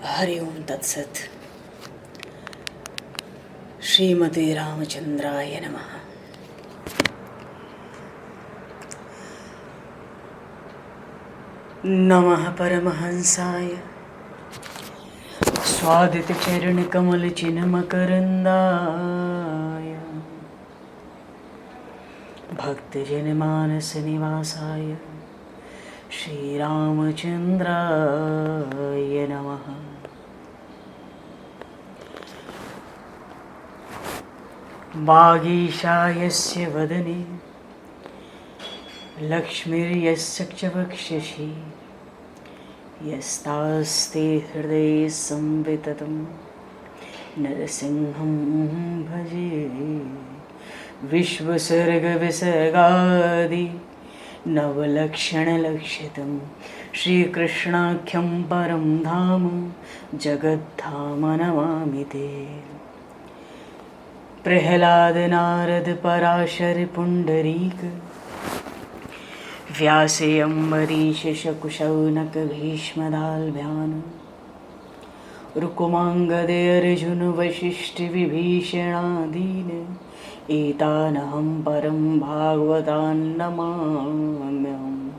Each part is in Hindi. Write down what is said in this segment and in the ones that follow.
हरि ओम तत्सत। श्रीमते रामचंद्राय नमः। नमः परमहंसाय स्वादित चरण कमल चिन्मकरंदाय भक्तजन मानस निवासाय श्रीरामचंद्राय नमः। वागीशायस्य वदने लक्ष्मीर्यस्य च वक्षसि यस्तास्ते हृदये संविततं नरसिंहं भजे। विश्वसर्गविसर्गादि नवलक्षणलक्षितं श्रीकृष्णाख्यं परं धाम जगद्धाम नमामि ते। प्रह्लाद नारद पराशर पुंडरीक व्यासे अम्बरीश शकुशौनक भीष्मदाल्भ्यान् रुकुमाङ्गदे अर्जुन वसिष्ठ विभीषणादीन् एतानहं परं भागवतान् नमाम्यहम्।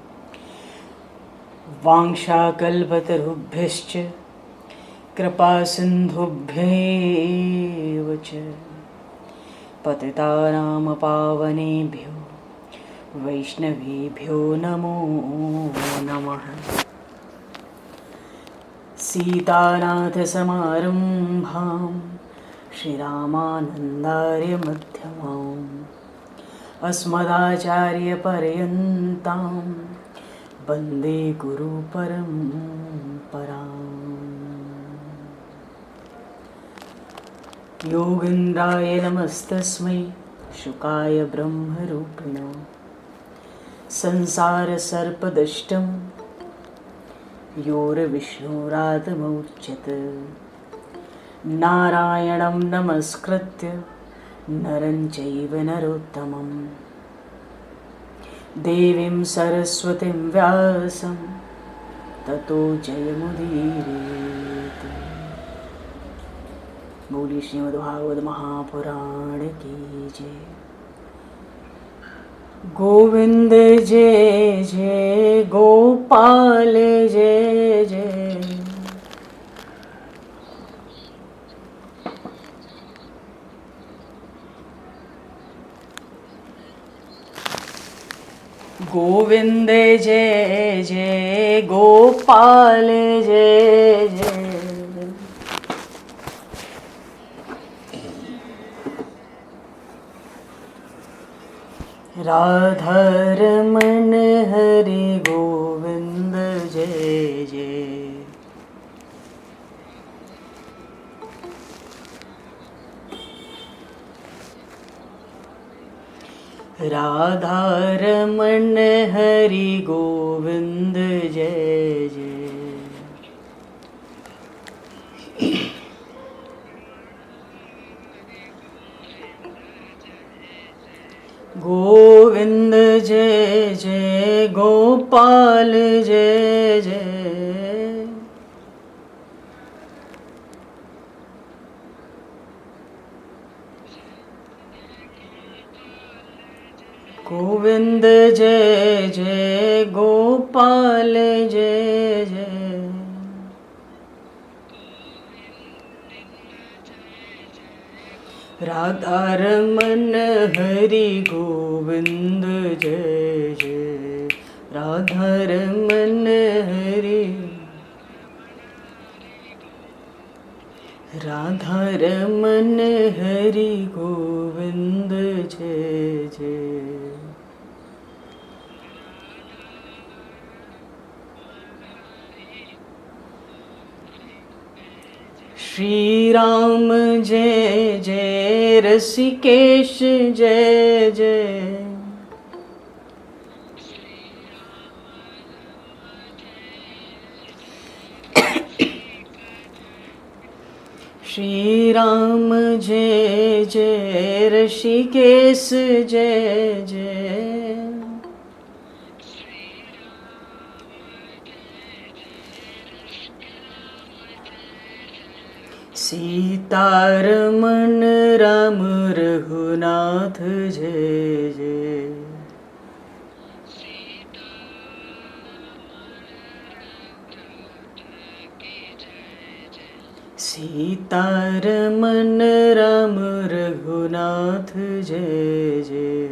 वाञ्छाकल्पतरुभ्यश्च कृपासिन्धुभ्यैव च पतितानां पावनेभ्यो वैष्णवेभ्यो नमो नमः। सीतानाथसमारम्भां श्रीरामानन्दार्यमध्यमाम् अस्मदाचार्यपर्यन्तां वन्दे गुरुपरम्पराम्। योगीन्द्राय नमस्तस्मै शुकाय ब्रह्मरूपिणे संसारसर्पदष्टं योर्विष्णुरातमौच्यत। नारायणं नमस्कृत्य नरं चैव नरोत्तमं देवीं सरस्वतीं व्यासं ततो जयमुदीरयेत्। बोली श्रीमद्भागवत महापुराण की जय। गोविंद जय जय गोपाल जय जय। गोविंद जय जय गोपाल जय जय। राधा रमण हरि गोविंद जय जय। राधा रमण हरि गोविंद जय जय। गोविंद जय जय गोपाल जय जय। गोविंद जय जय गोपाल जय जय। राधा रमण हरि गोविंद जय जय। राधा रमण हरि राधा रमण हरि गोविंद जय जय। श्री राम जय जय ऋषिकेश जय जय। श्री राम जय जय ऋषिकेश जय जय। सीतारमण राम रघुनाथ जय जय। सीतारमण राम रघुनाथ जय जय।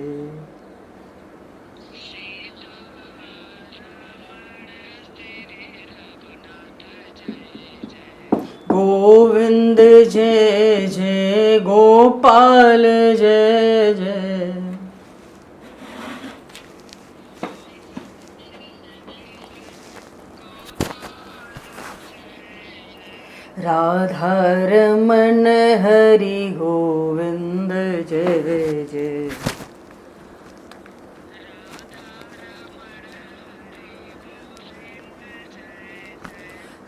गोविंद जय जय गोपाल जय जय। राधा रमण हरि गोविंद जय जय।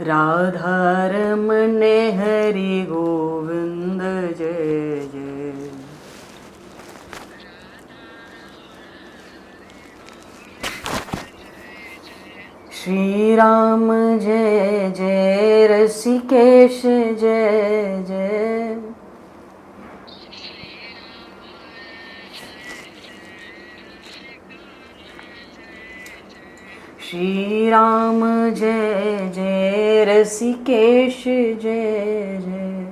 राधा रमण हरि गोविंद जय जय। श्री राम जय जय ऋषिकेश जय जय। श्री राम जय जय ऋषिकेश जय जय।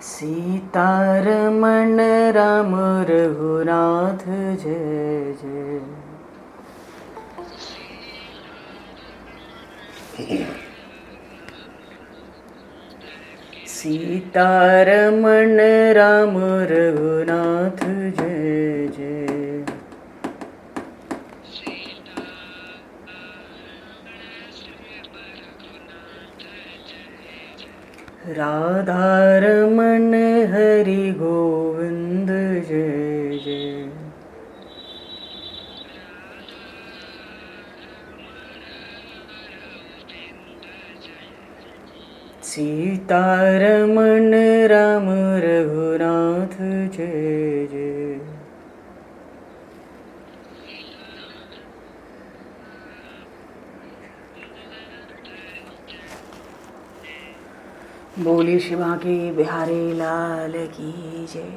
सीतारमण राम रघुनाथ जय जय। सीतारमण राम रघुनाथ जय जय। राधा रमण हरि गोविंद जय जय। सीतारमण राम रघुनाथ जय जय। बोली शिवा के बिहारी लाल की जय।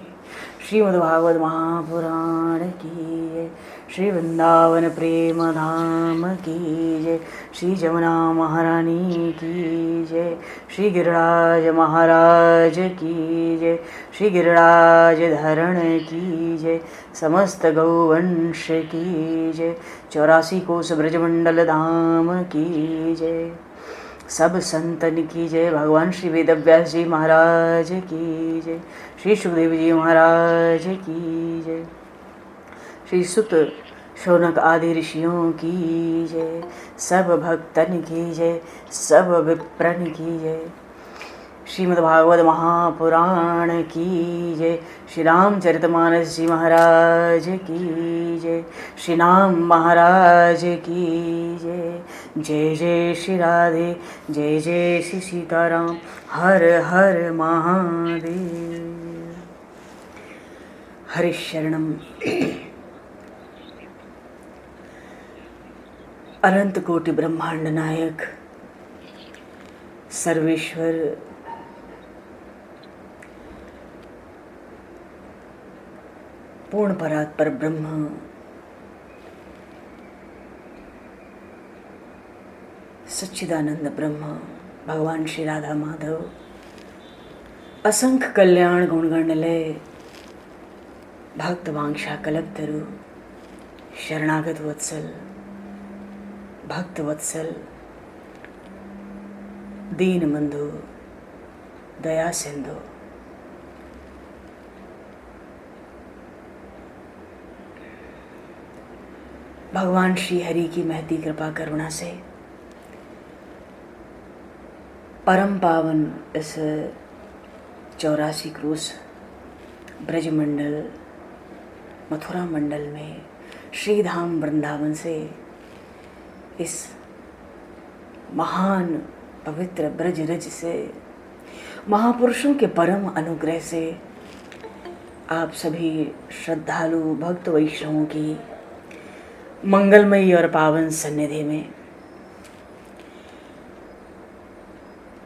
श्रीमद्भागवत महापुराण की जय। श्री वृंदावन प्रेम धाम की जय। श्री जमुना महारानी की जय। श्री गिरिराज महाराज की जय। श्री गिरिराज धरण की जय। समस्त गौवंश की जय। 84 कोस ब्रजमंडल धाम की जय। सब संतन की जय। भगवान श्री वेदव्यास जी महाराज की जय। श्री सुखदेव जी महाराज की जय। श्री सुत शौनक आदि ऋषियों की जय। सब भक्तन की जय। सब विप्रन की जय। श्रीमद्भागवत महापुराण की जय। श्री रामचरितमानस जी महाराज की जय। श्री राम महाराज की जय। जय जय श्री राधे। जय जय श्री सीताराम। हर हर महादेव। हरि शरणम। अनंत कोटि ब्रह्मांड नायक सर्वेश्वर पूर्ण परात्पर ब्रह्म सच्चिदानंद ब्रह्म भगवान श्री राधा माधव असंख्य कल्याण गुणगण लय भक्त वांछा कल्पतरु शरणागत वत्सल भक्त वत्सल दीन बंधु दया सिंधु भगवान श्री हरि की महती कृपा करुणा से परम पावन इस 84 क्रोस ब्रजमंडल मथुरा मंडल में श्रीधाम वृंदावन से इस महान पवित्र ब्रज रज से महापुरुषों के परम अनुग्रह से आप सभी श्रद्धालु भक्त वैष्णवों की मंगलमयी और पावन सन्निधि में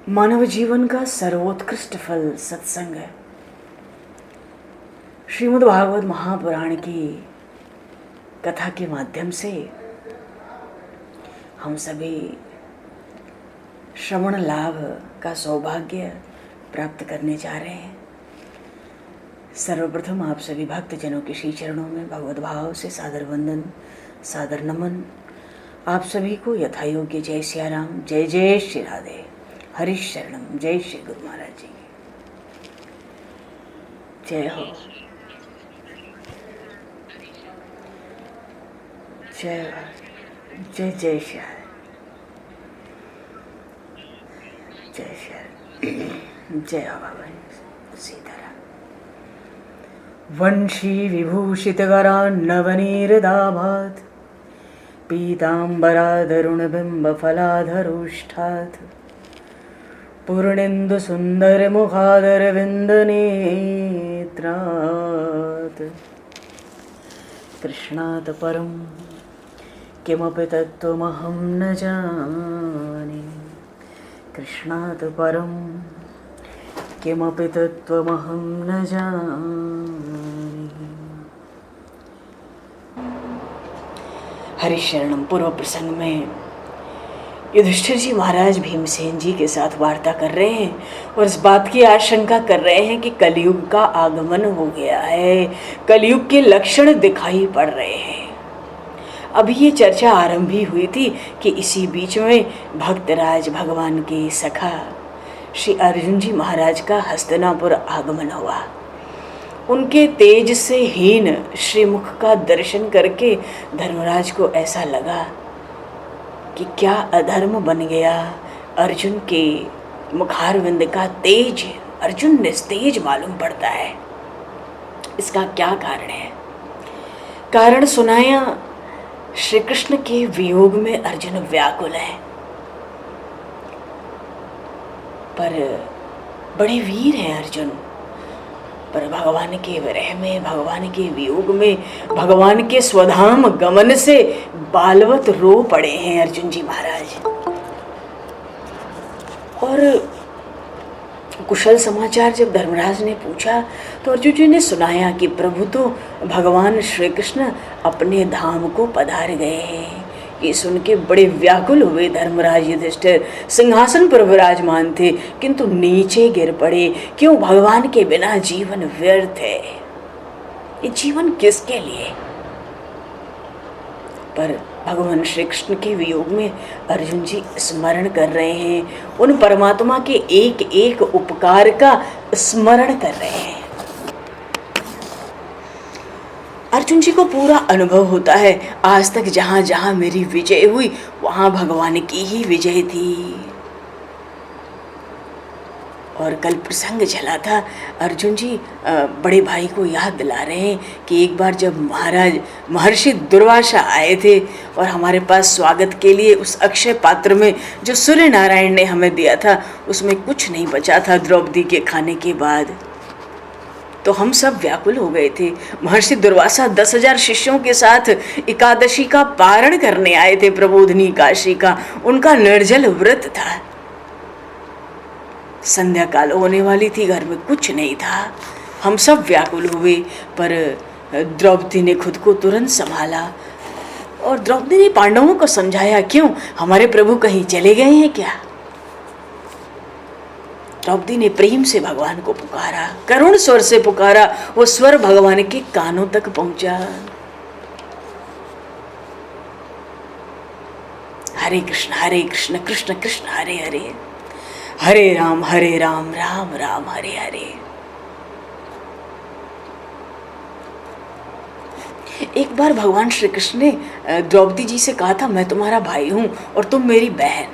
मानव जीवन का सर्वोत्कृष्ट फल सत्संग है। श्रीमद् भागवत महापुराण की कथा के माध्यम से हम सभी श्रवण लाभ का सौभाग्य प्राप्त करने जा रहे हैं। सर्वप्रथम आप सभी भक्तजनों के श्री चरणों में भगवत भाव से सादर वंदन, सादर नमन। आप सभी को यथा योग्य जय सियाराम, जय जय श्री राधे, हरि शरणम, जय श्री गुरु महाराज जी की जय हो, जय जय जय श्री राधे, जय श्री जय हो भगवान सीताराम। वंशी विभूषितकरान्नवनीरदाभात् पीताम्बरादरुणबिम्बफलाधरोष्ठात् पूर्णेन्दुसुन्दरमुखादरविन्दनेत्रात् कृष्णात् परं किमपि तत्त्वमहं न जाने, कृष्णात् परं किमपि तत्त्वमहं न जाने। हरिशरणम। पूर्व प्रसंग में युधिष्ठिर जी महाराज भीमसेन जी के साथ वार्ता कर रहे हैं और इस बात की आशंका कर रहे हैं कि कलयुग का आगमन हो गया है, कलयुग के लक्षण दिखाई पड़ रहे हैं। अभी ये चर्चा आरंभ ही हुई थी कि इसी बीच में भक्तराज भगवान के सखा श्री अर्जुन जी महाराज का हस्तिनापुर आगमन हुआ। उनके तेज से हीन श्रीमुख का दर्शन करके धर्मराज को ऐसा लगा कि क्या अधर्म बन गया। अर्जुन के मुखारविंद का तेज अर्जुन निस्तेज मालूम पड़ता है। इसका क्या कारण है? कारण सुनाया, श्री कृष्ण के वियोग में अर्जुन व्याकुल है, पर बड़े वीर हैं अर्जुन, पर भगवान के विरह में, भगवान के वियोग में, भगवान के स्वधाम गमन से बालवत रो पड़े हैं अर्जुन जी महाराज। और कुशल समाचार जब धर्मराज ने पूछा तो अर्जुन जी ने सुनाया कि प्रभु तो भगवान श्री कृष्ण अपने धाम को पधार गए हैं। ये सुन के बड़े व्याकुल हुए धर्मराज युधिष्ठिर। सिंहासन पर विराजमान थे किंतु नीचे गिर पड़े। क्यों? भगवान के बिना जीवन व्यर्थ है। ये जीवन किसके लिए? पर भगवान श्री कृष्ण के वियोग में अर्जुन जी स्मरण कर रहे हैं, उन परमात्मा के एक एक उपकार का स्मरण कर रहे हैं। अर्जुन जी को पूरा अनुभव होता है, आज तक जहाँ जहाँ मेरी विजय हुई वहाँ भगवान की ही विजय थी। और कल प्रसंग चला था, अर्जुन जी बड़े भाई को याद दिला रहे हैं कि एक बार जब महर्षि दुर्वासा आए थे और हमारे पास स्वागत के लिए उस अक्षय पात्र में जो सूर्य नारायण ने हमें दिया था उसमें कुछ नहीं बचा था द्रौपदी के खाने के बाद। तो हम सब व्याकुल हो गए थे। महर्षि दुर्वासा 10,000 शिष्यों के साथ एकादशी का पारण करने आए थे, प्रबोधनी एकादशी का। उनका निर्जल व्रत था। संध्या काल होने वाली थी, घर में कुछ नहीं था। हम सब व्याकुल हुए, पर द्रौपदी ने खुद को तुरंत संभाला और द्रौपदी ने पांडवों को समझाया, क्यों हमारे प्रभु कहीं चले गए हैं क्या? द्रौपदी ने प्रेम से भगवान को पुकारा, करुण स्वर से पुकारा। वो स्वर भगवान के कानों तक पहुंचा। हरे कृष्ण कृष्ण कृष्ण हरे हरे, हरे राम राम राम हरे हरे। एक बार भगवान श्री कृष्ण ने द्रौपदी जी से कहा था, मैं तुम्हारा भाई हूं और तुम मेरी बहन।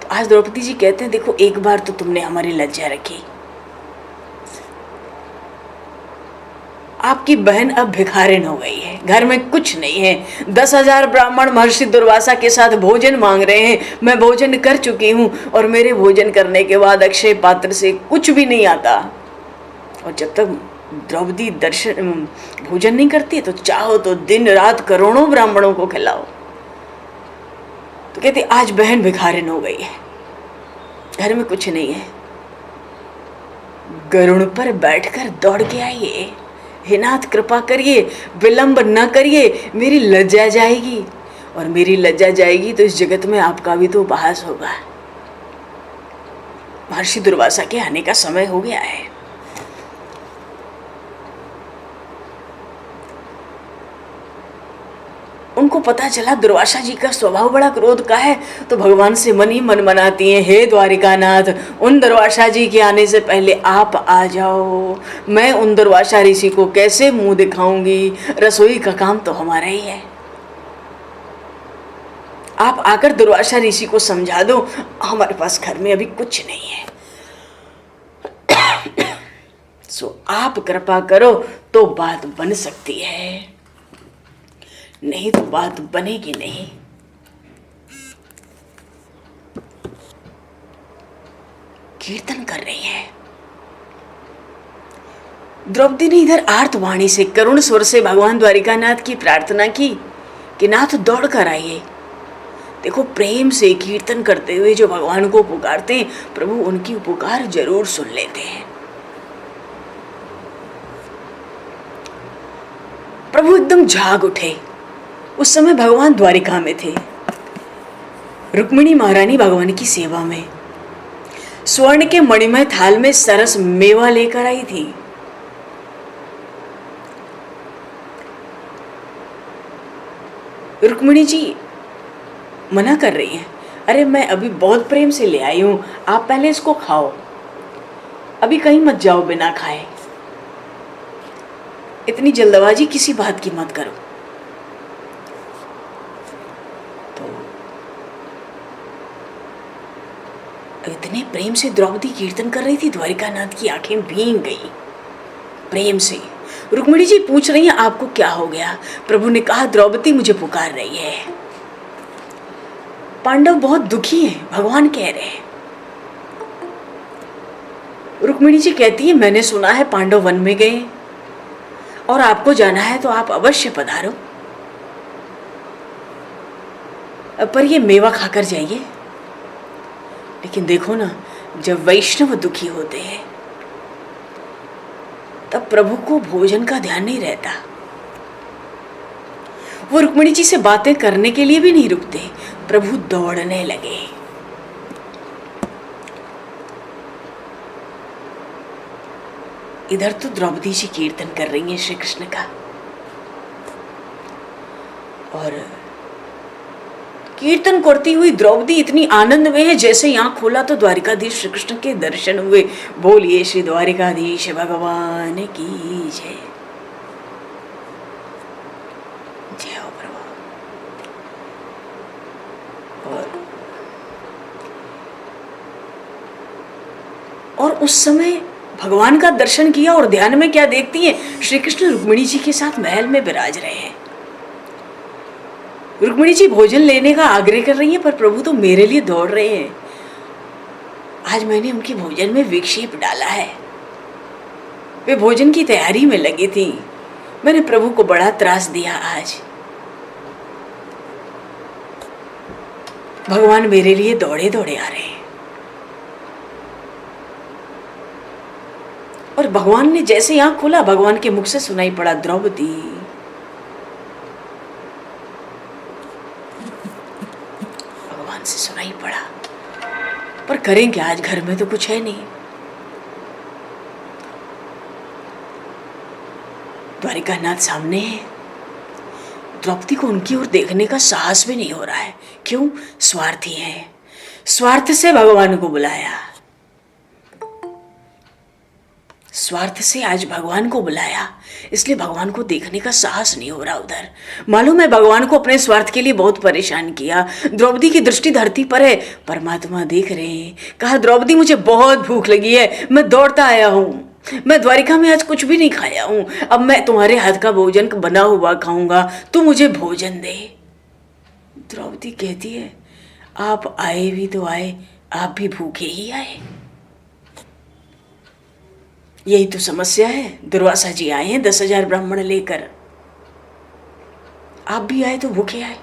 तो आज द्रौपदी जी कहते हैं, देखो एक बार तो तुमने हमारी लज्जा रखी। आपकी बहन अब भिखारिन हो गई है, घर में कुछ नहीं है। 10,000 ब्राह्मण महर्षि दुर्वासा के साथ भोजन मांग रहे हैं। मैं भोजन कर चुकी हूँ और मेरे भोजन करने के बाद अक्षय पात्र से कुछ भी नहीं आता। और जब तक द्रौपदी भोजन नहीं करती है तो चाहो तो दिन रात करोड़ों ब्राह्मणों को खिलाओ। तो कहती आज बहन भिखारिन हो गई है, घर में कुछ नहीं है। गरुड़ पर बैठकर दौड़ के आइए, हे नाथ कृपा करिए, विलंब न करिए, मेरी लज्जा जाएगी, और मेरी लज्जा जाएगी तो इस जगत में आपका भी तो उपहास होगा। महर्षि दुर्वासा के आने का समय हो गया है। उनको पता चला दुर्वासा जी का स्वभाव बड़ा क्रोध का है, तो भगवान से मन ही मन मनाती हैं, हे द्वारिकानाथ, उन दुर्वासा जी के आने से पहले आप आ जाओ। मैं उन दुर्वासा ऋषि को कैसे मुंह दिखाऊंगी, रसोई का काम तो हमारा ही है। आप आकर दुर्वासा ऋषि को समझा दो, हमारे पास घर में अभी कुछ नहीं है। सो आप कृपा करो तो बात बन सकती है, नहीं तो बात बनेगी नहीं। कीर्तन कर रही है द्रौपदी ने इधर आर्तवाणी से करुण स्वर से भगवान द्वारिकानाथ की प्रार्थना की कि नाथ दौड़ कर आइए। देखो, प्रेम से कीर्तन करते हुए जो भगवान को पुकारते हैं, प्रभु उनकी पुकार जरूर सुन लेते हैं। प्रभु एकदम जाग उठे। उस समय भगवान द्वारिका में थे। रुक्मिणी महारानी भगवान की सेवा में स्वर्ण के मणिमय थाल में सरस मेवा लेकर आई थी। रुक्मिणी जी मना कर रही हैं, अरे मैं अभी बहुत प्रेम से ले आई हूं, आप पहले इसको खाओ, अभी कहीं मत जाओ बिना खाए, इतनी जल्दबाजी किसी बात की मत करो। इतने प्रेम से द्रौपदी कीर्तन कर रही थी, द्वारिकानाथ की आंखें भीग गई प्रेम से। रुक्मिणी जी पूछ रही हैं, आपको क्या हो गया? प्रभु ने कहा, द्रौपदी मुझे पुकार रही है। पांडव बहुत दुखी हैं, भगवान कह रहे हैं। रुक्मिणी जी कहती है, मैंने सुना है पांडव वन में गए और आपको जाना है तो आप अवश्य पधारो, पर ये मेवा खाकर जाइए। लेकिन देखो ना, जब वैष्णव दुखी होते हैं तब प्रभु को भोजन का ध्यान नहीं रहता। वो रुक्मिणी जी से बातें करने के लिए भी नहीं रुकते, प्रभु दौड़ने लगे। इधर तो द्रौपदी जी कीर्तन कर रही हैं श्री कृष्ण का, और कीर्तन करती हुई द्रौपदी इतनी आनंद में है, जैसे यहाँ खोला तो द्वारिकाधीश श्री कृष्ण के दर्शन हुए। बोलिए श्री द्वारिकाधीश भगवान की जय। जय हो प्रभु। और उस समय भगवान का दर्शन किया और ध्यान में क्या देखती है, श्री कृष्ण रुक्मिणी जी के साथ महल में विराज रहे हैं। रुक्मिणी जी भोजन लेने का आग्रह कर रही हैं, पर प्रभु तो मेरे लिए दौड़ रहे हैं। आज मैंने उनके भोजन में विक्षेप डाला है, वे भोजन की तैयारी में लगी थी, मैंने प्रभु को बड़ा त्रास दिया। आज भगवान मेरे लिए दौड़े दौड़े आ रहे हैं। और भगवान ने जैसे आंख खोला, भगवान के मुख से सुनाई पड़ा, द्रौपदी। भगवान से सुनाई पड़ा, पर करें क्या, आज घर में तो कुछ है नहीं। द्वारिकानाथ सामने है, द्रौपदी को उनकी ओर देखने का साहस भी नहीं हो रहा है। क्यों? स्वार्थी है, स्वार्थ से भगवान को बुलाया, स्वार्थ से आज भगवान को बुलाया, इसलिए भगवान को देखने का साहस नहीं हो रहा उधर। मालूम है भगवान को अपने स्वार्थ के लिए बहुत परेशान किया। द्रौपदी की दृष्टि धरती पर है, परमात्मा देख रहे हैं। कहा, द्रौपदी मुझे बहुत भूख लगी है, मैं दौड़ता आया हूँ, मैं द्वारिका में आज कुछ भी नहीं खाया हूँ, अब मैं तुम्हारे हाथ का भोजन बना हुआ खाऊंगा, तू मुझे भोजन दे। द्रौपदी कहती है, आप आए भी तो आए, आप भी भूखे ही आए। यही तो समस्या है। दुर्वासा जी आए हैं 10,000 ब्राह्मण लेकर, आप भी आए तो भूखे आए।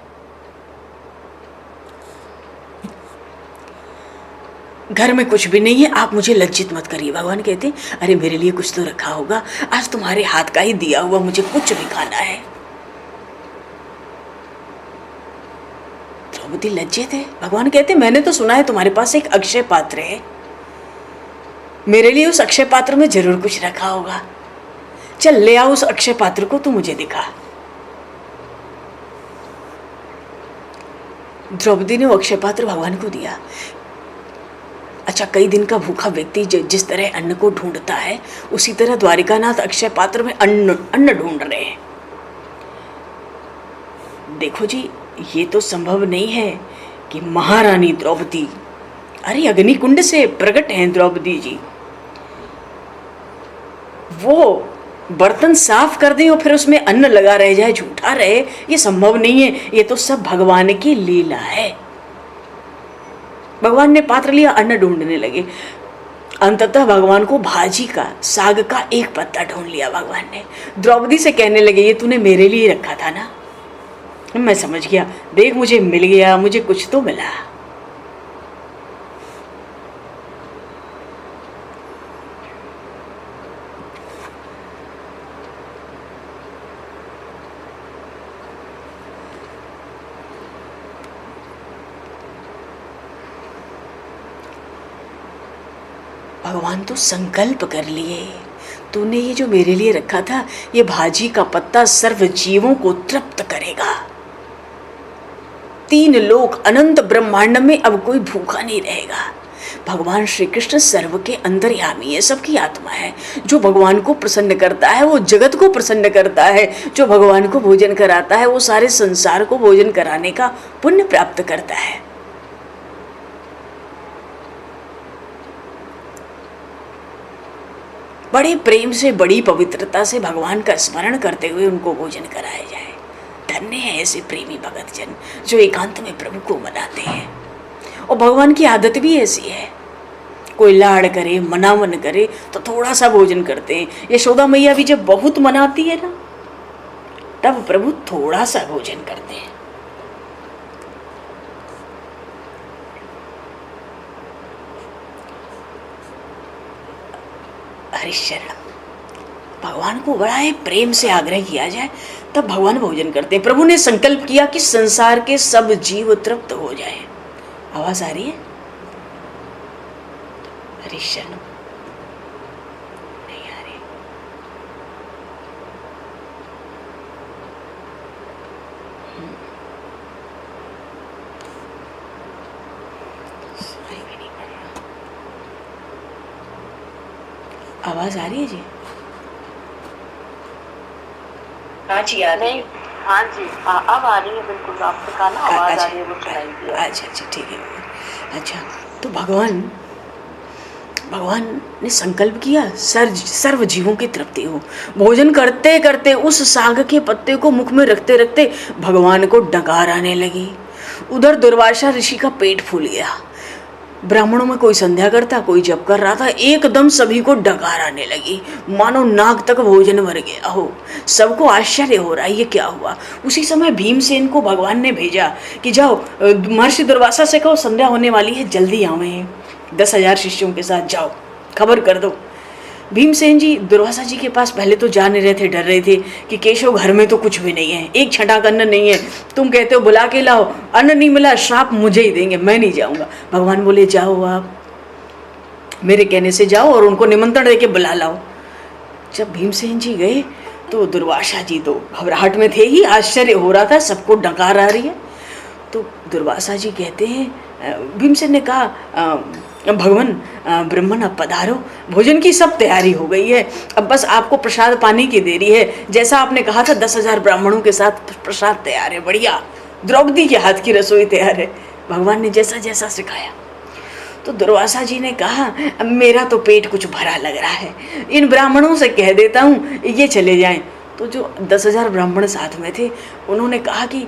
घर में कुछ भी नहीं है, आप मुझे लज्जित मत करिए। भगवान कहते अरे मेरे लिए कुछ तो रखा होगा, आज तुम्हारे हाथ का ही दिया हुआ मुझे कुछ भी खाना है। द्रौपदी लज्जित है। भगवान कहते मैंने तो सुना है तुम्हारे पास एक अक्षय पात्र है, मेरे लिए उस अक्षय पात्र में जरूर कुछ रखा होगा, चल ले आओ उस अक्षय पात्र को, तू मुझे दिखा। द्रौपदी ने वो अक्षय पात्र भगवान को दिया। अच्छा, कई दिन का भूखा व्यक्ति जिस तरह अन्न को ढूंढता है, उसी तरह द्वारिकानाथ अक्षय पात्र में अन्न ढूंढ रहे हैं। देखो जी, ये तो संभव नहीं है कि महारानी द्रौपदी, अरे अग्निकुंड से प्रकट हैं द्रौपदी जी, वो बर्तन साफ कर दें और फिर उसमें अन्न लगा रह जाए, झूठा रहे, ये संभव नहीं है। ये तो सब भगवान की लीला है। भगवान ने पात्र लिया, अन्न ढूंढने लगे। अंततः भगवान को भाजी का, साग का एक पत्ता ढूंढ लिया भगवान ने। द्रौपदी से कहने लगे ये तूने मेरे लिए रखा था ना। मैं समझ गया, देख मुझे मिल गया, मुझे कुछ तो मिला। भगवान तो संकल्प कर लिए, तूने ये जो मेरे लिए रखा था, ये भाजी का पत्ता सर्व जीवों को तृप्त करेगा। 3 लोक अनंत ब्रह्मांड में अब कोई भूखा नहीं रहेगा। भगवान श्री कृष्ण सर्व के अंतर्यामी है, सबकी आत्मा है। जो भगवान को प्रसन्न करता है वो जगत को प्रसन्न करता है। जो भगवान को भोजन कराता है वो सारे संसार को भोजन कराने का पुण्य प्राप्त करता है। बड़े प्रेम से, बड़ी पवित्रता से भगवान का स्मरण करते हुए उनको भोजन कराया जाए। धन्य है ऐसे प्रेमी भगत जन जो एकांत में प्रभु को मनाते हैं। और भगवान की आदत भी ऐसी है, कोई लाड़ करे, मनावन करे तो थोड़ा सा भोजन करते हैं। यशोदा मैया भी जब बहुत मनाती है ना, तब प्रभु थोड़ा सा भोजन करते हैं। हरिशरण, भगवान को बड़ा ही प्रेम से आग्रह किया जाए तब भगवान भोजन करते हैं। प्रभु ने संकल्प किया कि संसार के सब जीव तृप्त हो जाए। आवाज आ रही है? हरिशरण नहीं आ रही। आवाज आ रही है जी? हाँ जी आ रही है। हाँ जी अब आ रही है, बिल्कुल आपने कहा ना आवाज आ रही है, वो सुनाई दी। अच्छा ठीक है। अच्छा, तो भगवान ने संकल्प किया सर्व जीवों की तृप्ति हो। भोजन करते करते उस साग के पत्ते को मुख में रखते रखते भगवान को डकार आने लगी। उधर दुर्वासा ऋषि का पेट फूल गया। ब्राह्मणों में कोई संध्या करता, कोई जप कर रहा था, एकदम सभी को डकार आने लगी, मानो नाक तक भोजन भर गया हो। सबको आश्चर्य हो रहा है ये क्या हुआ। उसी समय भीमसेन को भगवान ने भेजा कि जाओ महर्षि दुर्वासा से कहो संध्या होने वाली है, जल्दी आवे, 10,000 शिष्यों के साथ जाओ, खबर कर दो। भीमसेन जी दुर्वासा जी के पास पहले तो जा नहीं रहे थे, डर रहे थे कि केशव घर में तो कुछ भी नहीं है, एक छटाक अन्न नहीं है, तुम कहते हो बुला के लाओ, अन्न नहीं मिला श्राप मुझे ही देंगे, मैं नहीं जाऊंगा। भगवान बोले जाओ, आप मेरे कहने से जाओ और उनको निमंत्रण देके बुला लाओ। जब भीमसेन जी गए तो दुर्वासा जी तो घबराहट में थे ही, आश्चर्य हो रहा था, सबको डकार आ रही है। तो दुर्वासा जी कहते हैं, भीमसेन ने कहा भगवान ब्राह्मण अब पधारो, भोजन की सब तैयारी हो गई है, अब बस आपको प्रसाद पाने की देरी है। जैसा आपने कहा था 10,000 ब्राह्मणों के साथ प्रसाद तैयार है, बढ़िया, द्रौपदी के हाथ की रसोई तैयार है। भगवान ने जैसा जैसा सिखाया। तो दुर्वासा जी ने कहा मेरा तो पेट कुछ भरा लग रहा है, इन ब्राह्मणों से कह देता हूँ ये चले जाएं। तो जो 10,000 ब्राह्मण साथ में थे उन्होंने कहा कि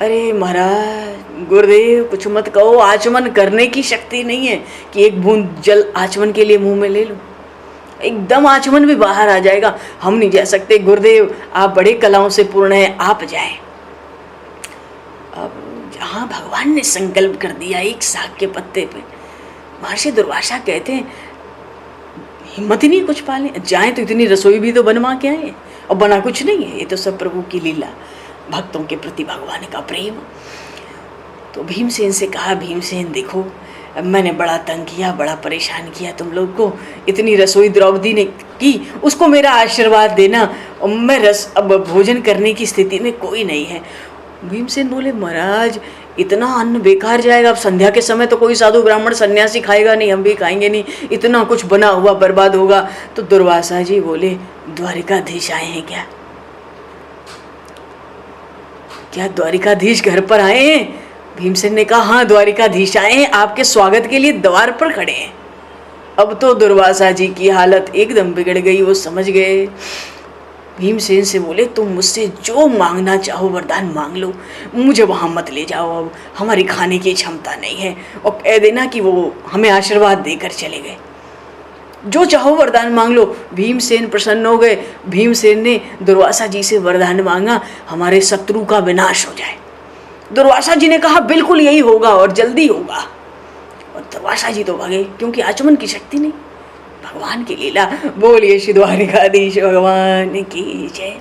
अरे महाराज गुरुदेव कुछ मत कहो, आचमन करने की शक्ति नहीं है कि एक बूंद जल आचमन के लिए मुंह में ले लो। एकदम आचमन भी बाहर आ जाएगा, हम नहीं जा सकते। गुरुदेव आप बड़े कलाओं से पूर्ण हैं, आप जाएं। अब जहाँ भगवान ने संकल्प कर दिया एक साग के पत्ते पे, महर्षि दुर्वासा कहते हैं हिम्मत ही नहीं कुछ पाले, जाएं तो इतनी रसोई भी तो बनवा के आए, और बना कुछ नहीं है। ये तो सब प्रभु की लीला, भक्तों के प्रति भगवान का प्रेम। तो भीमसेन से कहा, भीमसेन देखो मैंने बड़ा तंग किया, बड़ा परेशान किया तुम लोग को, इतनी रसोई द्रौपदी ने की, उसको मेरा आशीर्वाद देना, और मैं अब भोजन करने की स्थिति में कोई नहीं है। भीमसेन बोले महाराज इतना अन्न बेकार जाएगा, अब संध्या के समय तो कोई साधु ब्राह्मण सन्यासी खाएगा नहीं, हम भी खाएंगे नहीं, इतना कुछ बना हुआ बर्बाद होगा। तो दुर्वासा जी बोले द्वारिकाधीश आए हैं क्या? क्या द्वारिकाधीश घर पर आए हैं? भीमसेन ने कहा हाँ द्वारिकाधीश आए हैं, आपके स्वागत के लिए द्वार पर खड़े हैं। अब तो दुर्वासा जी की हालत एकदम बिगड़ गई, वो समझ गए। भीमसेन से बोले तुम मुझसे जो मांगना चाहो वरदान मांग लो, मुझे वहाँ मत ले जाओ, अब हमारी खाने की क्षमता नहीं है, और कह देना कि वो हमें आशीर्वाद देकर चले गए, जो चाहो वरदान मांग लो। भीमसेन प्रसन्न हो गए। भीमसेन ने दुर्वासा जी से वरदान मांगा हमारे शत्रु का विनाश हो जाए। दुर्वासा जी ने कहा बिल्कुल यही होगा और जल्दी होगा, और दुर्वासा जी तो भागे क्योंकि आचमन की शक्ति नहीं। भगवान की लीला, बोलिए श्री द्वारिकाधीश भगवान की जय।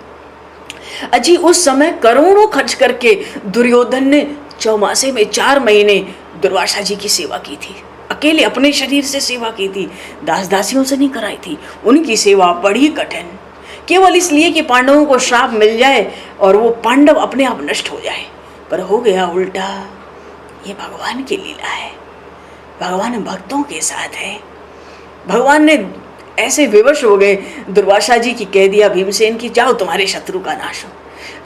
अजी उस समय करोड़ों खर्च करके दुर्योधन ने चौमासे में 4 महीने दुर्वासा जी की सेवा की थी, अकेले अपने शरीर से सेवा की थी, दास दासियों से नहीं कराई थी। उनकी सेवा बड़ी कठिन, केवल इसलिए कि पांडवों को श्राप मिल जाए और वो पांडव अपने आप नष्ट हो जाए, पर हो गया उल्टा। ये भगवान की लीला है, भगवान भक्तों के साथ है। भगवान ने ऐसे विवश हो गए दुर्वासा जी की, कह दिया भीमसेन की जाओ तुम्हारे शत्रु का नाश हो।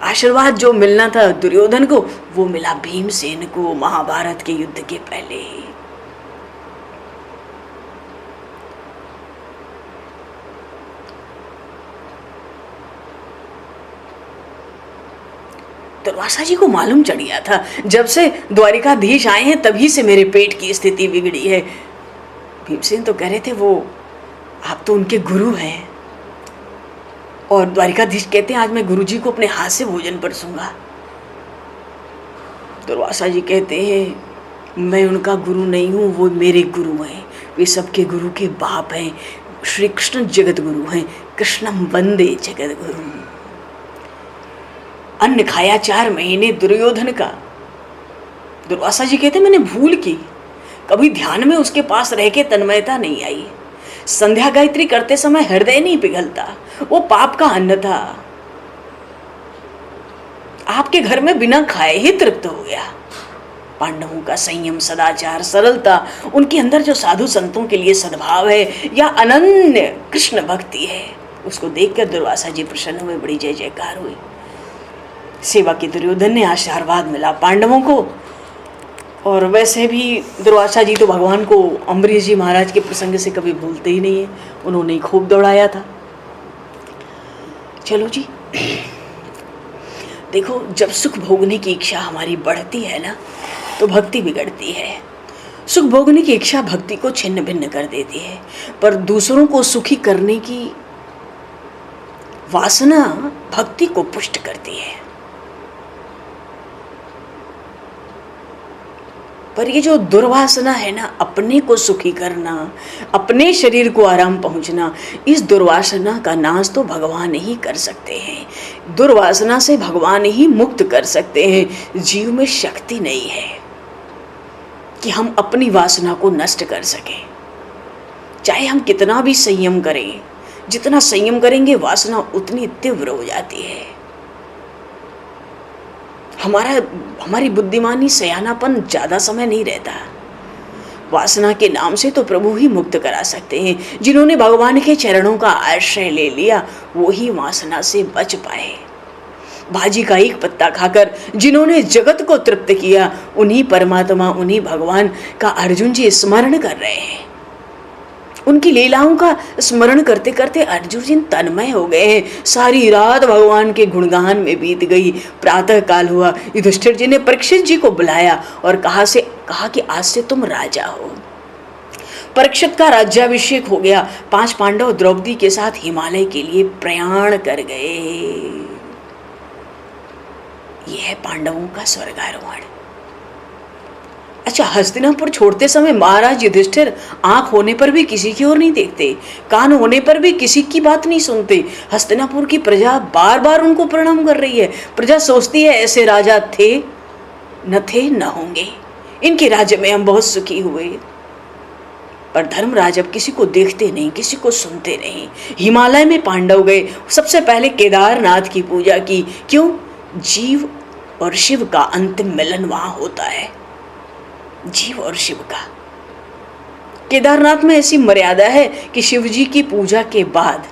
आशीर्वाद जो मिलना था दुर्योधन को वो मिला भीमसेन को महाभारत के युद्ध के पहले ही। दुर्वासा जी को मालूम चढ़ गया था जब से द्वारिकाधीश आए हैं तभी से मेरे पेट की स्थिति बिगड़ी है। भीमसेन तो कह रहे थे वो आप तो उनके गुरु हैं, और द्वारिकाधीश कहते हैं आज मैं गुरु जी को अपने हाथ से भोजन परसूंगा। दुर्वासा जी कहते हैं मैं उनका गुरु नहीं हूँ, वो मेरे गुरु हैं, वे सबके गुरु के बाप हैं, श्री कृष्ण जगत गुरु हैं, कृष्णम वंदे जगत गुरु। अन्न खाया 4 महीने दुर्योधन का। दुर्वासा जी कहते मैंने भूल की, कभी ध्यान में उसके पास रह के तन्मयता नहीं आई, संध्या गायत्री करते समय हृदय नहीं पिघलता, वो पाप का अन्न था। आपके घर में बिना खाए ही तृप्त हो गया। पांडवों का संयम, सदाचार, सरलता, उनके अंदर जो साधु संतों के लिए सद्भाव है या अनन्य कृष्ण भक्ति है, उसको देखकर दुर्वासा जी प्रसन्न हुए, बड़ी जय जयकार हुई। सेवा की दुर्योधन ने आशीर्वाद मिला पांडवों को। और वैसे भी दुर्वासा जी तो भगवान को अम्बरीश जी महाराज के प्रसंग से कभी भूलते ही नहीं है, उन्होंने खूब दौड़ाया था। चलो जी, देखो जब सुख भोगने की इच्छा हमारी बढ़ती है ना तो भक्ति बिगड़ती है। सुख भोगने की इच्छा भक्ति को छिन्न भिन्न कर देती है, पर दूसरों को सुखी करने की वासना भक्ति को पुष्ट करती है। पर ये जो दुर्वासना है ना, अपने को सुखी करना, अपने शरीर को आराम पहुंचना, इस दुर्वासना का नाश तो भगवान ही कर सकते हैं। दुर्वासना से भगवान ही मुक्त कर सकते हैं। जीव में शक्ति नहीं है कि हम अपनी वासना को नष्ट कर सकें। चाहे हम कितना भी संयम करें, जितना संयम करेंगे वासना उतनी तीव्र हो जाती है। हमारी बुद्धिमानी, सयानापन ज़्यादा समय नहीं रहता। वासना के नाम से तो प्रभु ही मुक्त करा सकते हैं। जिन्होंने भगवान के चरणों का आश्रय ले लिया वो ही वासना से बच पाए। भाजी का एक पत्ता खाकर जिन्होंने जगत को तृप्त किया, उन्हीं परमात्मा, उन्हीं भगवान का अर्जुन जी स्मरण कर रहे हैं। उनकी लीलाओं का स्मरण करते करते अर्जुन जी तन्मय हो गए हैं। सारी रात भगवान के गुणगान में बीत गई। प्रातः काल हुआ, युधिष्ठिर जी ने परीक्षित जी को बुलाया और कहा कि आज से तुम राजा हो। परीक्षित का राज्याभिषेक हो गया। 5 पांडव द्रौपदी के साथ हिमालय के लिए प्रयाण कर गए। यह है पांडवों का स्वर्गारोहण। अच्छा, हस्तिनापुर छोड़ते समय महाराज युधिष्ठिर आंख होने पर भी किसी की ओर नहीं देखते, कान होने पर भी किसी की बात नहीं सुनते। हस्तिनापुर की प्रजा बार बार उनको प्रणाम कर रही है। प्रजा सोचती है ऐसे राजा थे न होंगे, इनके राज्य में हम बहुत सुखी हुए। पर धर्मराज अब किसी को देखते नहीं, किसी को सुनते नहीं। हिमालय में पांडव गए। सबसे पहले केदारनाथ की पूजा की। क्यों? जीव और शिव का अंतिम मिलन वहां होता है। जीव और शिव का। केदारनाथ में ऐसी मर्यादा है कि शिव जी की पूजा के बाद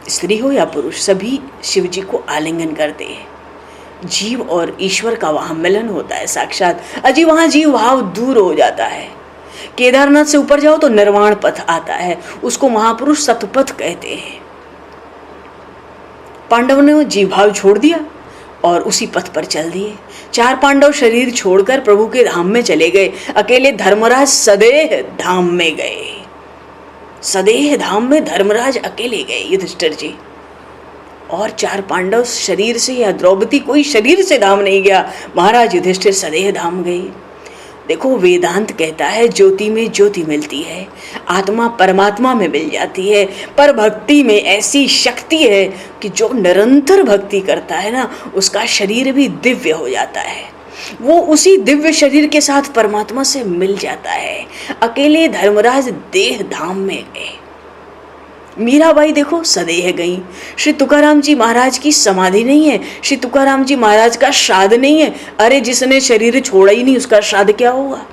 स्त्री हो या पुरुष सभी शिव जी को आलिंगन करते हैं। जीव और ईश्वर का वहां मिलन होता है साक्षात। अजी वहां जीव भाव दूर हो जाता है। केदारनाथ से ऊपर जाओ तो निर्वाण पथ आता है, उसको महापुरुष सतपथ कहते हैं। पांडवों ने वो जीव भाव छोड़ दिया और उसी पथ पर चल दिए। 4 पांडव शरीर छोड़कर प्रभु के धाम में चले गए। अकेले धर्मराज सदेह धाम में गए। सदेह धाम में धर्मराज अकेले गए, युधिष्ठिर जी। और 4 पांडव शरीर से, या द्रौपदी कोई शरीर से धाम नहीं गया। महाराज युधिष्ठिर सदेह धाम गए। देखो, वेदांत कहता है ज्योति में ज्योति मिलती है, आत्मा परमात्मा में मिल जाती है। पर भक्ति में ऐसी शक्ति है कि जो निरंतर भक्ति करता है ना, उसका शरीर भी दिव्य हो जाता है। वो उसी दिव्य शरीर के साथ परमात्मा से मिल जाता है। अकेले धर्मराज देह धाम में गए। मीराबाई देखो सदेह गई। श्री तुकाराम जी महाराज की समाधि नहीं है, श्री तुकाराम जी महाराज का श्राद्ध नहीं है। अरे जिसने शरीर छोड़ा ही नहीं उसका श्राद्ध क्या होगा।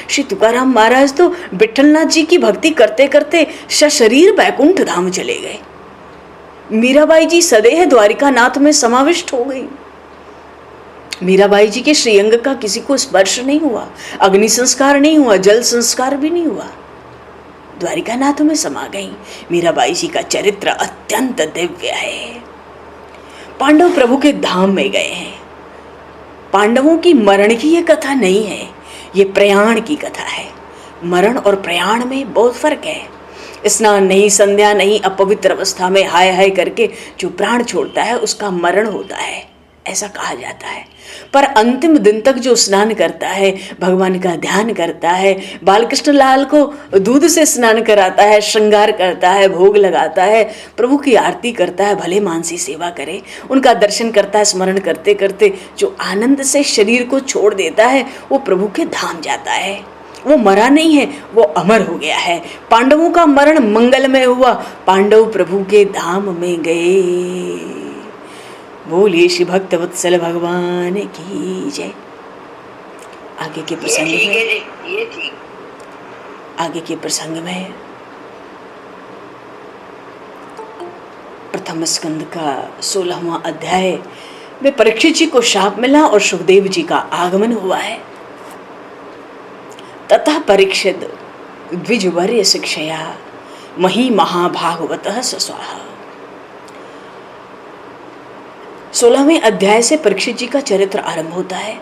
श्री तुकाराम महाराज तो विठलनाथ जी की भक्ति करते करते सशरीर बैकुंठ धाम चले गए। मीराबाई जी सदेह द्वारिका नाथ में समाविष्ट हो गई। मीराबाई जी के श्रीअंग का किसी को स्पर्श नहीं हुआ, अग्नि संस्कार नहीं हुआ, जल संस्कार भी नहीं हुआ, द्वारिका नाथ में समा गई। मीराबाई जी का चरित्र अत्यंत दिव्य है। पांडव प्रभु के धाम में गए हैं। पांडवों की मरण की ये कथा नहीं है, ये प्रयाण की कथा है। मरण और प्रयाण में बहुत फर्क है। स्नान नहीं, संध्या नहीं, अपवित्र अवस्था में हाय हाय करके जो प्राण छोड़ता है उसका मरण होता है, ऐसा कहा जाता है। पर अंतिम दिन तक जो स्नान करता है, भगवान का ध्यान करता है, बालकृष्ण लाल को दूध से स्नान कराता है, श्रृंगार करता है, भोग लगाता है, प्रभु की आरती करता है, भले मानसी सेवा करे, उनका दर्शन करता है, स्मरण करते करते जो आनंद से शरीर को छोड़ देता है वो प्रभु के धाम जाता है। वो मरा नहीं है, वो अमर हो गया है। पांडवों का मरण मंगलमय हुआ। पांडव प्रभु के धाम में गए। बोलिए श्री भक्त वत्सल भगवान की जय। आगे के प्रसंग में आगे के प्रसंग में प्रथम स्कंद का 16वां अध्याय में परीक्षित जी को शाप मिला और सुखदेव जी का आगमन हुआ है। ततः परीक्षित द्विजवर्य शिक्षया मही महाभागवतः सस्वाहा। 16वें अध्याय से परीक्षित जी का चरित्र आरंभ होता है।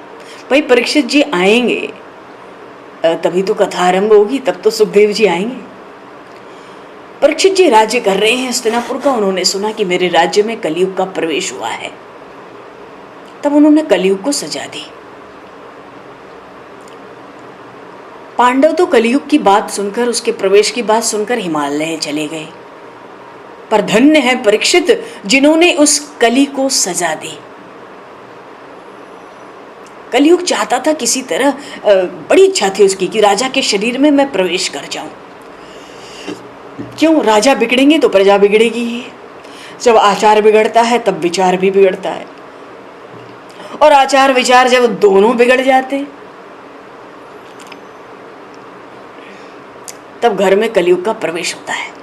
भाई परीक्षित जी आएंगे तभी तो कथा आरंभ होगी, तब तो सुखदेव जी आएंगे। परीक्षित जी राज्य कर रहे हैं हस्तिनापुर का। उन्होंने सुना कि मेरे राज्य में कलयुग का प्रवेश हुआ है, तब उन्होंने कलयुग को सजा दी। पांडव तो कलयुग की बात सुनकर, उसके प्रवेश की बात सुनकर हिमालय चले गए। पर धन्य है परीक्षित जिन्होंने उस कली को सजा दी। कलयुग चाहता था किसी तरह, बड़ी इच्छा थी उसकी कि राजा के शरीर में मैं प्रवेश कर जाऊं। क्यों? राजा बिगड़ेंगे तो प्रजा बिगड़ेगी ही। जब आचार बिगड़ता है तब विचार भी बिगड़ता है, और आचार विचार जब दोनों बिगड़ जाते तब घर में कलयुग का प्रवेश होता है।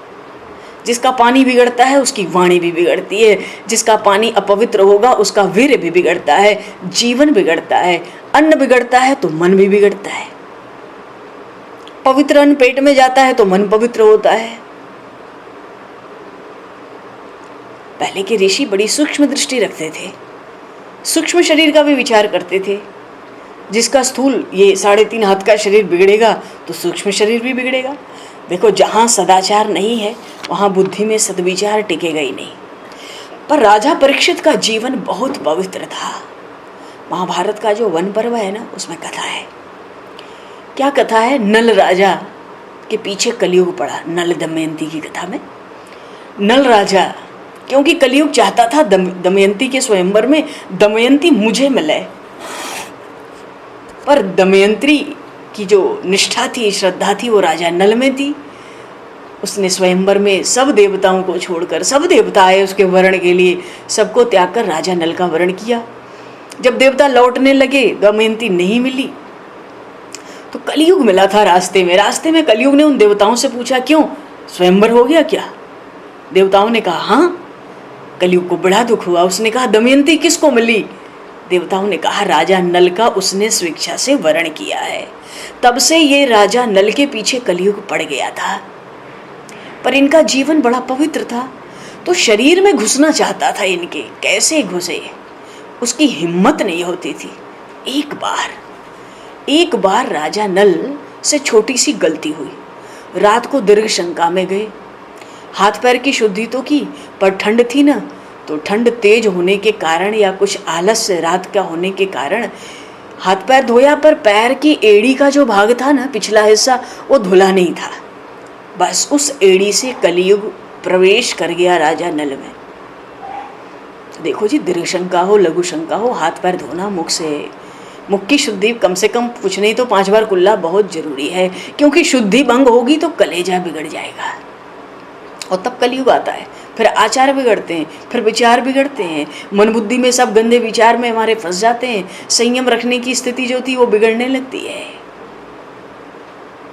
जिसका पानी बिगड़ता है उसकी वाणी भी बिगड़ती है, जिसका पानी अपवित्र होगा उसका वीर्य भी बिगड़ता है, जीवन बिगड़ता है, अन्न बिगड़ता है तो मन भी बिगड़ता है। पवित्र अन्न पेट में जाता है तो मन पवित्र होता है। पहले के ऋषि बड़ी सूक्ष्म दृष्टि रखते थे, सूक्ष्म शरीर का भी विचार करते थे। जिसका स्थूल ये 3.5 हाथ का शरीर बिगड़ेगा तो सूक्ष्म शरीर भी बिगड़ेगा। देखो, जहाँ सदाचार नहीं है वहाँ बुद्धि में सद्विचार टिकेगा ही नहीं। पर राजा परीक्षित का जीवन बहुत पवित्र था। महाभारत का जो वन पर्व है ना, उसमें कथा है। क्या कथा है? नल राजा के पीछे कलयुग पड़ा। नल दमयंती की कथा में नल राजा, क्योंकि कलयुग चाहता था दमयंती के स्वयंवर में दमयंती मुझे मिले, पर दमयंती की जो निष्ठा थी, श्रद्धा थी, वो राजा नल में थी। उसने स्वयंवर में सब देवताओं को छोड़कर, सब देवता आए उसके वरण के लिए, सबको त्याग कर राजा नल का वरण किया। जब देवता लौटने लगे, दमयंती नहीं मिली, तो कलयुग मिला था रास्ते में। रास्ते में कलयुग ने उन देवताओं से पूछा, क्यों, स्वयंवर हो गया क्या? देवताओं ने कहा हाँ। कलयुग को बड़ा दुख हुआ। उसने कहा, दमयंती किसको मिली? देवताओं ने कहा, राजा नल का उसने स्वेच्छा से वरण किया है। तब से ये राजा नल के पीछे कलयुग पड़ गया था। पर इनका जीवन बड़ा पवित्र था, तो शरीर में घुसना चाहता था इनके। कैसे घुसे, उसकी हिम्मत नहीं होती थी। एक बार राजा नल से छोटी सी गलती हुई। रात को दीर्घ शंका में गए। हाथ पैर की शुद्धि तो की, पर ठंड थी ना, तो ठंड तेज होने के कारण या कुछ आलस्य रात का होने के कारण हाथ पैर धोया, पर पैर की एड़ी का जो भाग था ना, पिछला हिस्सा, वो धुला नहीं था। बस उस एड़ी से कलयुग प्रवेश कर गया राजा नल में। देखो जी, दीर्घ शंका हो, लघु शंका हो, हाथ पैर धोना मुख की शुद्धि कम से कम कुछ नहीं तो 5 बार कुल्ला बहुत जरूरी है, क्योंकि शुद्धि भंग होगी तो कलेजा बिगड़ जाएगा। और तब कलयुग आता है, फिर आचार बिगड़ते हैं, फिर विचार बिगड़ते हैं, मन बुद्धि में सब गंदे विचार में हमारे फंस जाते हैं। संयम रखने की स्थिति जो थी वो बिगड़ने लगती है।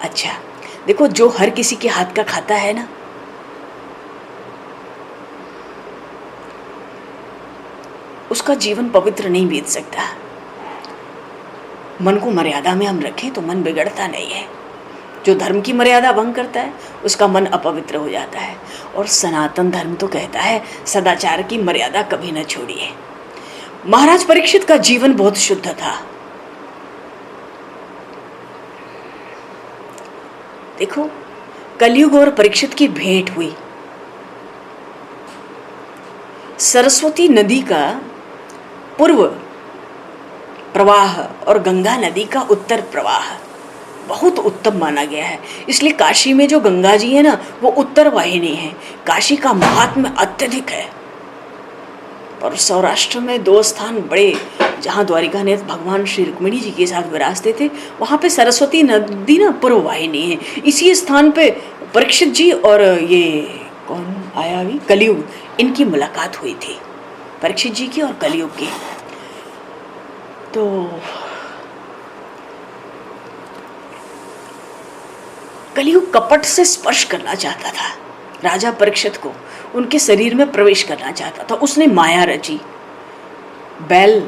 अच्छा देखो, जो हर किसी के हाथ का खाता है ना, उसका जीवन पवित्र नहीं बीत सकता। मन को मर्यादा में हम रखें तो मन बिगड़ता नहीं है। जो धर्म की मर्यादा भंग करता है उसका मन अपवित्र हो जाता है। और सनातन धर्म तो कहता है सदाचार की मर्यादा कभी न छोड़िए। महाराज परीक्षित का जीवन बहुत शुद्ध था। देखो, कलयुग और परीक्षित की भेंट हुई। सरस्वती नदी का पूर्व प्रवाह और गंगा नदी का उत्तर प्रवाह बहुत उत्तम माना गया है। इसलिए काशी में जो गंगा जी है ना, वो उत्तर वाहिनी है। काशी का महात्म्य अत्यधिक है। और सौराष्ट्र में 2 स्थान बड़े, जहाँ द्वारिकानाथ भगवान श्री रुक्मिणी जी के साथ विराजते थे, वहाँ पे सरस्वती नदी ना पूर्व वाहिनी है। इसी स्थान पे परीक्षित जी और ये कौन आया अभी, कलयुग, इनकी मुलाकात हुई थी, परीक्षित जी की और कलयुग की। तो कलयुग कपट से स्पर्श करना चाहता था राजा परीक्षित को, उनके शरीर में प्रवेश करना चाहता था। उसने माया रची। बैल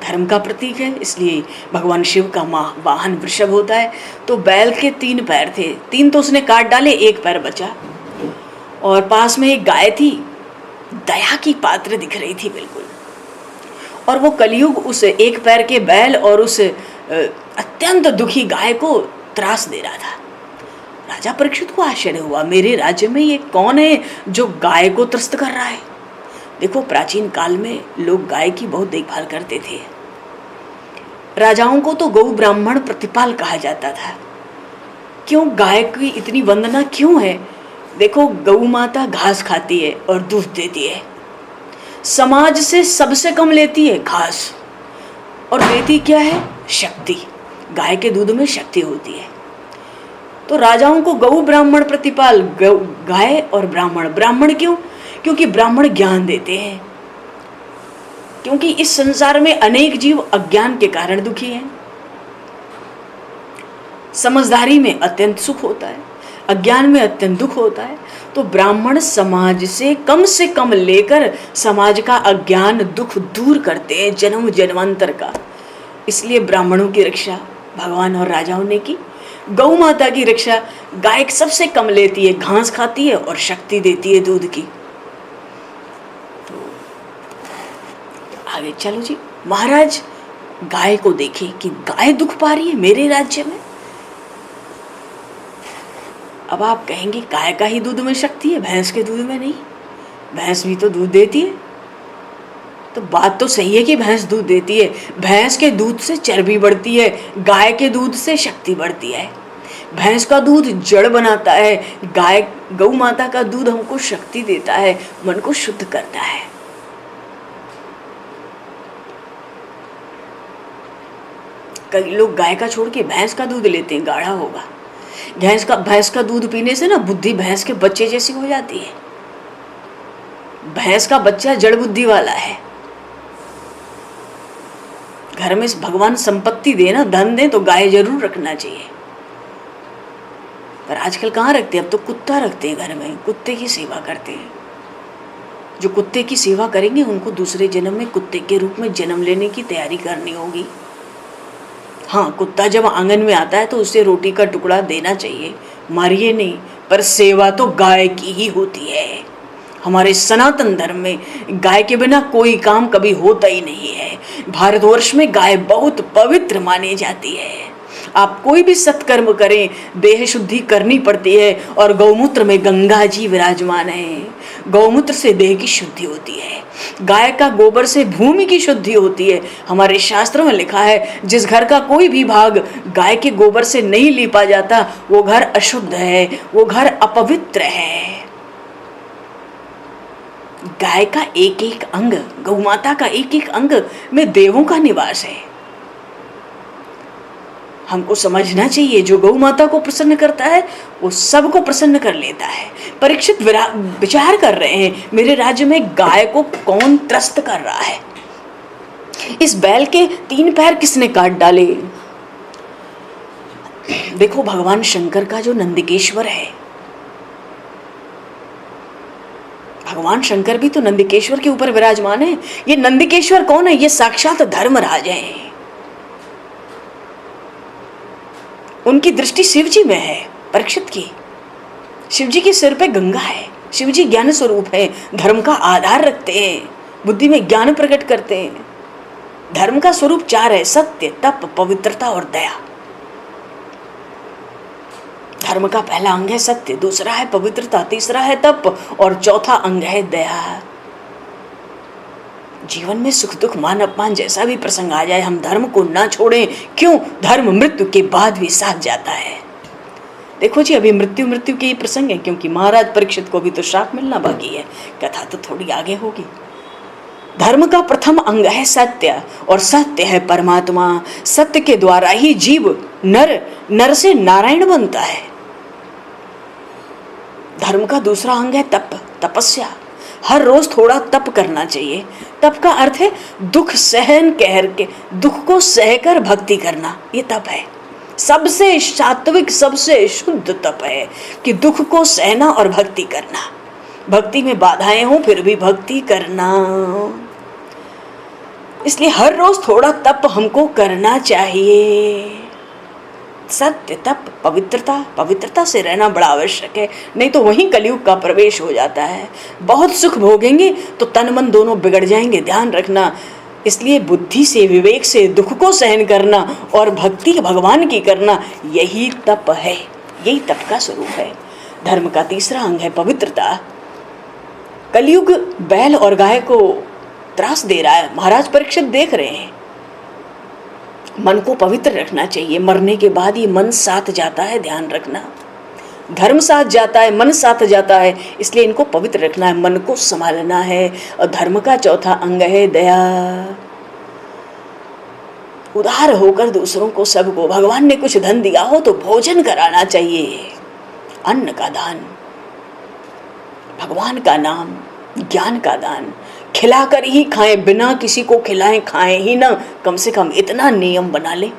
धर्म का प्रतीक है, इसलिए भगवान शिव का वाहन वृषभ होता है। तो बैल के 3 पैर थे, 3 तो उसने काट डाले, 1 पैर बचा। और पास में एक गाय थी, दया की पात्र दिख रही थी बिल्कुल। और वो कलयुग उस 1 पैर के बैल और उस अत्यंत दुखी गाय को त्रास दे रहा था। राजा परीक्षित को आश्चर्य हुआ, मेरे राज्य में ये कौन है जो गाय को त्रस्त कर रहा है। देखो, प्राचीन काल में लोग गाय की बहुत देखभाल करते थे। राजाओं को तो गौ ब्राह्मण प्रतिपाल कहा जाता था। क्यों गाय की इतनी वंदना क्यों है? देखो, गौ माता घास खाती है और दूध देती है, समाज से सबसे कम लेती है घास, और देती क्या है? शक्ति। गाय के दूध में शक्ति होती है। तो राजाओं को गौ ब्राह्मण प्रतिपाल, गाय और ब्राह्मण। ब्राह्मण क्यों? क्योंकि ब्राह्मण ज्ञान देते हैं। क्योंकि इस संसार में अनेक जीव अज्ञान के कारण दुखी हैं। समझदारी में अत्यंत सुख होता है, अज्ञान में अत्यंत दुख होता है। तो ब्राह्मण समाज से कम लेकर समाज का अज्ञान दुख दूर करते हैं, जन्म जन्मांतर का। इसलिए ब्राह्मणों की रक्षा भगवान और राजाओं ने की। गौ माता की रक्षा गाय सबसे कम लेती है, घास खाती है और शक्ति देती है दूध की। तो आगे चलो जी। महाराज गाय को देखे कि गाय दुख पा रही है मेरे राज्य में। अब आप कहेंगे गाय का ही दूध में शक्ति है, भैंस के दूध में नहीं। भैंस भी तो दूध देती है। तो बात तो सही है कि भैंस दूध देती है। भैंस के दूध से चर्बी बढ़ती है, गाय के दूध से शक्ति बढ़ती है। भैंस का दूध जड़ बनाता है, गाय गौ माता का दूध हमको शक्ति देता है, मन को शुद्ध करता है। कई लोग गाय का छोड़ के भैंस का दूध लेते हैं, गाढ़ा होगा। भैंस का दूध पीने से ना बुद्धि भैंस के बच्चे जैसी हो जाती है। भैंस का बच्चा जड़ बुद्धि वाला है। घर में भगवान संपत्ति दे ना, धन दे, तो गाय जरूर रखना चाहिए। पर आजकल कहाँ रखते हैं? अब तो कुत्ता रखते हैं घर में, कुत्ते की सेवा करते हैं। जो कुत्ते की सेवा करेंगे उनको दूसरे जन्म में कुत्ते के रूप में जन्म लेने की तैयारी करनी होगी। हाँ, कुत्ता जब आंगन में आता है तो उसे रोटी का टुकड़ा देना चाहिए, मारिए नहीं। पर सेवा तो गाय की ही होती है। हमारे सनातन धर्म में गाय के बिना कोई काम कभी होता ही नहीं है। भारतवर्ष में गाय बहुत पवित्र मानी जाती है। आप कोई भी सत्कर्म करें, देह शुद्धि करनी पड़ती है, और गौमूत्र में गंगा जी विराजमान है। गौमूत्र से देह की शुद्धि होती है, गाय का गोबर से भूमि की शुद्धि होती है। हमारे शास्त्रों में लिखा है, जिस घर का कोई भी भाग गाय के गोबर से नहीं लीपा जाता वो घर अशुद्ध है, वो घर अपवित्र है। गाय का एक एक अंग, गौ माता का एक एक अंग में देवों का निवास है। हमको समझना चाहिए, जो गौ माता को प्रसन्न करता है वो सबको प्रसन्न कर लेता है। परीक्षित विचार कर रहे हैं, मेरे राज्य में गाय को कौन त्रस्त कर रहा है? इस बैल के 3 पैर किसने काट डाले? देखो, भगवान शंकर का जो नंदिकेश्वर है, भगवान शंकर भी तो नंदिकेश्वर के ऊपर विराजमान है। ये नंदिकेश्वर कौन है? ये साक्षात धर्मराज हैं। उनकी दृष्टि शिव जी में है, परीक्षित की। शिव जी के सिर पे गंगा है। शिव जी ज्ञान स्वरूप है, धर्म का आधार रखते हैं, बुद्धि में ज्ञान प्रकट करते हैं। धर्म का स्वरूप 4 है, सत्य, तप, पवित्रता और दया। धर्म का पहला अंग है सत्य, दूसरा है पवित्रता, तीसरा है तप, और चौथा अंग है दया। जीवन में सुख दुख, मान अपमान जैसा भी प्रसंग आ जाए, हम धर्म को ना छोड़ें। क्यों? धर्म मृत्यु के बाद भी साथ जाता है। देखो जी, अभी मृत्यु के ये प्रसंग है, क्योंकि महाराज परीक्षित को भी तो श्राप मिलना बाकी है। कथा तो थोड़ी आगे होगी। धर्म का प्रथम अंग है सत्य, और सत्य है परमात्मा। सत्य के द्वारा ही जीव नर से नारायण बनता है। धर्म का दूसरा अंग है तप, तपस्या। हर रोज थोड़ा तप करना चाहिए। तप का अर्थ है दुख सहन के, दुख को सहकर भक्ति करना, ये तप है। सबसे सात्विक, सबसे शुद्ध तप है कि दुख को सहना और भक्ति करना। भक्ति में बाधाएं हों फिर भी भक्ति करना। इसलिए हर रोज थोड़ा तप हमको करना चाहिए। सत्य, तप, पवित्रता से रहना बड़ा आवश्यक है, नहीं तो वहीं कलयुग का प्रवेश हो जाता है। बहुत सुख भोगेंगे तो तन मन दोनों बिगड़ जाएंगे, ध्यान रखना। इसलिए बुद्धि से, विवेक से दुख को सहन करना और भक्ति भगवान की करना, यही तप है, यही तप का स्वरूप है। धर्म का तीसरा अंग है पवित्रता। कलयुग बैल और गाय को त्रास दे रहा है, महाराज परीक्षित देख रहे हैं। मन को पवित्र रखना चाहिए। मरने के बाद ये मन साथ जाता है, ध्यान रखना। धर्म साथ जाता है, मन साथ जाता है, इसलिए इनको पवित्र रखना है, मन को संभालना है। और धर्म का चौथा अंग है दया। उदार होकर दूसरों को, सबको, भगवान ने कुछ धन दिया हो तो भोजन कराना चाहिए। अन्न का दान, भगवान का नाम, ज्ञान का दान, खिलाकर ही खाएं, बिना किसी को खिलाएं खाएं ही ना, कम से कम इतना नियम बना ले।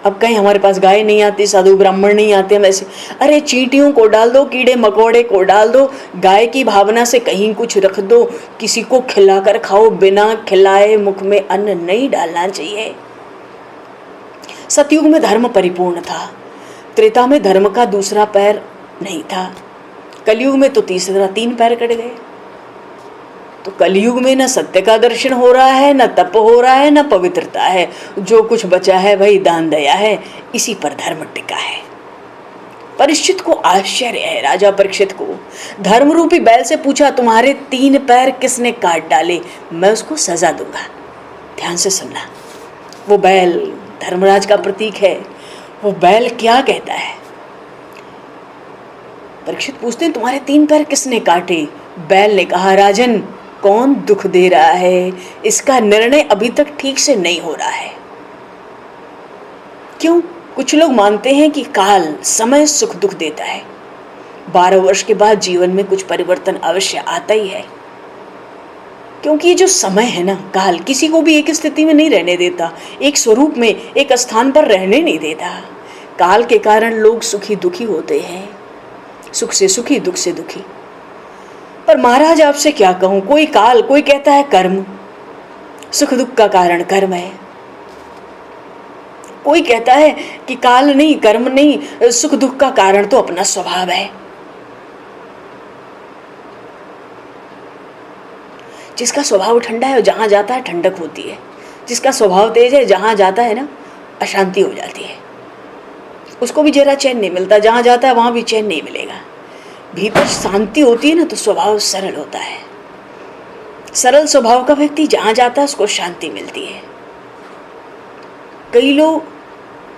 अब कहीं हमारे पास गाय नहीं आती, साधु ब्राह्मण नहीं आते, वैसे अरे चींटियों को डाल दो, कीड़े मकोड़े को डाल दो, गाय की भावना से कहीं कुछ रख दो, किसी को खिलाकर खाओ, बिना खिलाए मुख में अन्न नहीं डालना चाहिए। सतयुग में धर्म परिपूर्ण था, त्रेता में धर्म का दूसरा पैर नहीं था, कलयुग में तो तीसरा 3 पैर कट गए। तो कलयुग में न सत्य का दर्शन हो रहा है, न तप हो रहा है, न पवित्रता है। जो कुछ बचा है वही दान दया है, इसी पर धर्म टिका है। परीक्षित को आश्चर्य है। राजा परीक्षित को धर्म रूपी बैल से पूछा, तुम्हारे 3 पैर किसने काट डाले? मैं उसको सजा दूंगा। ध्यान से सुनना। वो बैल धर्मराज का प्रतीक है। वो बैल क्या कहता है? परीक्षित पूछते हैं, तुम्हारे 3 पैर किसने काटे? बैल ने कहा, राजन, कौन दुख दे रहा है, इसका निर्णय अभी तक ठीक से नहीं हो रहा है। क्यों? कुछ लोग मानते हैं कि काल, समय सुख दुख देता है। 12 वर्ष के बाद जीवन में कुछ परिवर्तन अवश्य आता ही है, क्योंकि ये जो समय है ना, काल किसी को भी एक स्थिति में नहीं रहने देता, एक स्वरूप में, एक स्थान पर रहने नहीं देता। काल के कारण लोग सुखी दुखी होते हैं, सुख से सुखी, दुख से दुखी। पर महाराज आपसे क्या कहूं, कोई काल, कोई कहता है कर्म, सुख दुख का कारण कर्म है। कोई कहता है कि काल नहीं, कर्म नहीं, सुख दुख का कारण तो अपना स्वभाव है। जिसका स्वभाव ठंडा है, जहां जाता है ठंडक होती है। जिसका स्वभाव तेज है, जहां जाता है ना, अशांति हो जाती है। उसको भी जरा चैन नहीं मिलता, जहां जाता है वहां भी चैन नहीं मिलेगा। भीतर शांति होती है ना, तो स्वभाव सरल होता है। सरल स्वभाव का व्यक्ति जहां जाता है उसको शांति मिलती है। कई लोग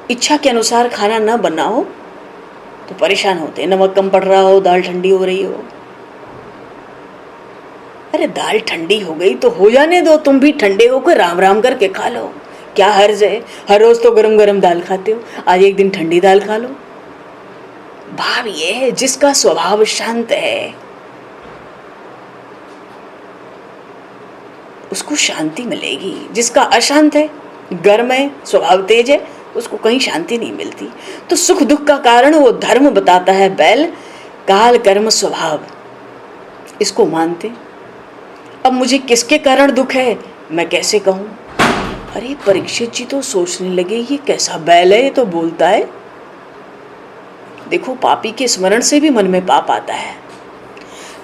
इच्छा के अनुसार खाना न बना हो तो परेशान होते हैं। नमक कम पड़ रहा हो, दाल ठंडी हो रही हो। अरे दाल ठंडी हो गई तो हो जाने दो, तुम भी ठंडे होकर राम राम करके खा लो, क्या हर्ज है? हर रोज तो गरम गरम दाल खाते हो, आज एक दिन ठंडी दाल खा लो। भाव ये है, जिसका स्वभाव शांत है उसको शांति मिलेगी। जिसका अशांत है, गर्म है, स्वभाव तेज है, उसको कहीं शांति नहीं मिलती। तो सुख दुख का कारण वो धर्म बताता है बैल, काल कर्म स्वभाव, इसको मानते। अब मुझे किसके कारण दुख है मैं कैसे कहूं? अरे परीक्षित जी तो सोचने लगे, ये कैसा बैल है, ये तो बोलता है। देखो, पापी के स्मरण से भी मन में पाप आता है,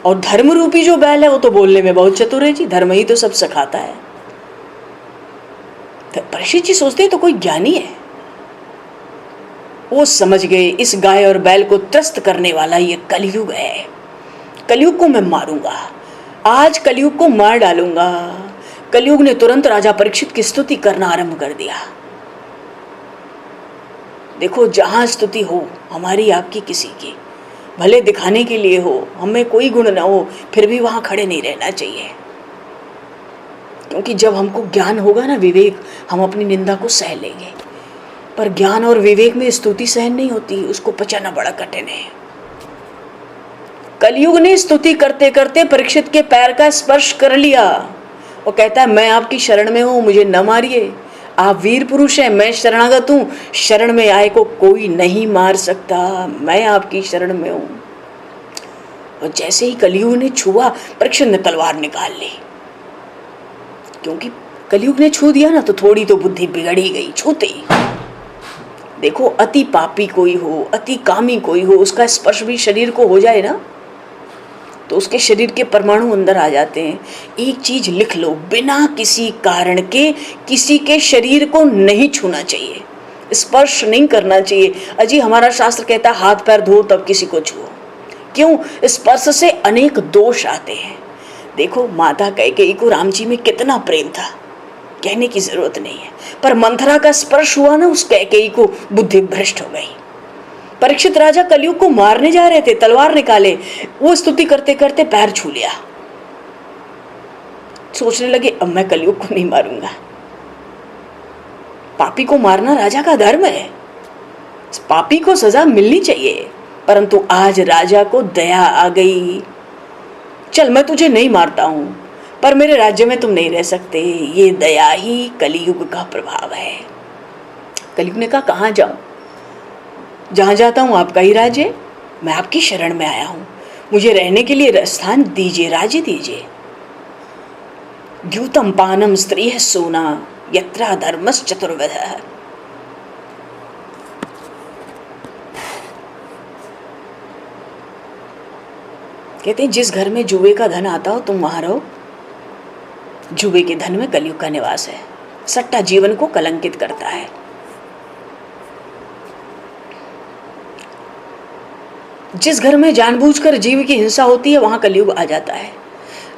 और धर्म रूपी जो बैल है वो तो बोलने में बहुत चतुर है जी, धर्म ही तो सब सिखाता है। परीक्षित जी सोचते हैं तो कोई ज्ञानी है। वो समझ गए, इस गाय और बैल को त्रस्त करने वाला ये कलयुग है। कलयुग को मैं मारूंगा, आज कलयुग को मार डालूंगा। कलयुग ने तुरंत राजा परीक्षित की स्तुति करना आरंभ कर दिया। देखो, जहां स्तुति हो, हमारी आपकी किसी की, भले दिखाने के लिए हो, हमें कोई गुण ना हो, फिर भी वहां खड़े नहीं रहना चाहिए। क्योंकि जब हमको ज्ञान होगा ना, विवेक, हम अपनी निंदा को सह लेंगे। पर ज्ञान और विवेक में स्तुति सहन नहीं होती, उसको पचाना बड़ा कठिन है। कलयुग ने स्तुति करते करते परीक्षित के पैर का स्पर्श कर लिया और कहता है, मैं आपकी शरण में हूं, मुझे न मारिए। आप वीर पुरुष हैं, मैं शरणागत हूं, शरण में आए को कोई नहीं मार सकता, मैं आपकी शरण में हूं। और जैसे ही कलयुग ने छुआ, परीक्षित ने तलवार निकाल ली। क्योंकि कलयुग ने छू दिया ना, तो थोड़ी तो बुद्धि बिगड़ ही गई छूते ही। देखो, अति पापी कोई हो, अति कामी कोई हो, उसका स्पर्श भी शरीर को हो जाए ना, तो उसके शरीर के परमाणु अंदर आ जाते हैं। एक चीज लिख लो, बिना किसी कारण के किसी के शरीर को नहीं छूना चाहिए, स्पर्श नहीं करना चाहिए। अजी, हमारा शास्त्र कहता है हाथ पैर धो तब किसी को छुओ। क्यों? स्पर्श से अनेक दोष आते हैं। देखो, माता कैकेयी को राम जी में कितना प्रेम था, कहने की जरूरत नहीं है। पर मंथरा का स्पर्श हुआ ना, उस कैकेयी को बुद्धि भ्रष्ट हो गई। परीक्षित राजा कलयुग को मारने जा रहे थे, तलवार निकाले, वो स्तुति करते करते पैर छू लिया। सोचने लगे, अब मैं कलयुग को नहीं मारूंगा। पापी को मारना राजा का धर्म है, पापी को सजा मिलनी चाहिए। परंतु आज राजा को दया आ गई। चल, मैं तुझे नहीं मारता हूं, पर मेरे राज्य में तुम नहीं रह सकते। ये दया ही कलयुग का प्रभाव है। कलयुग ने कहा, कहाँ जाऊं? जहां जाता हूं आपका ही राज्य, मैं आपकी शरण में आया हूं, मुझे रहने के लिए स्थान दीजिए, राज्य दीजिए। द्यूतम पानम स्त्री है सोना, यत्रा धर्मस चतुर्विध। कहते हैं, जिस घर में जुए का धन आता हो तुम वहां रहो, जुए के धन में कलयुग का निवास है। सट्टा जीवन को कलंकित करता है। जिस घर में जानबूझकर जीव की हिंसा होती है वहां कलयुग आ जाता है।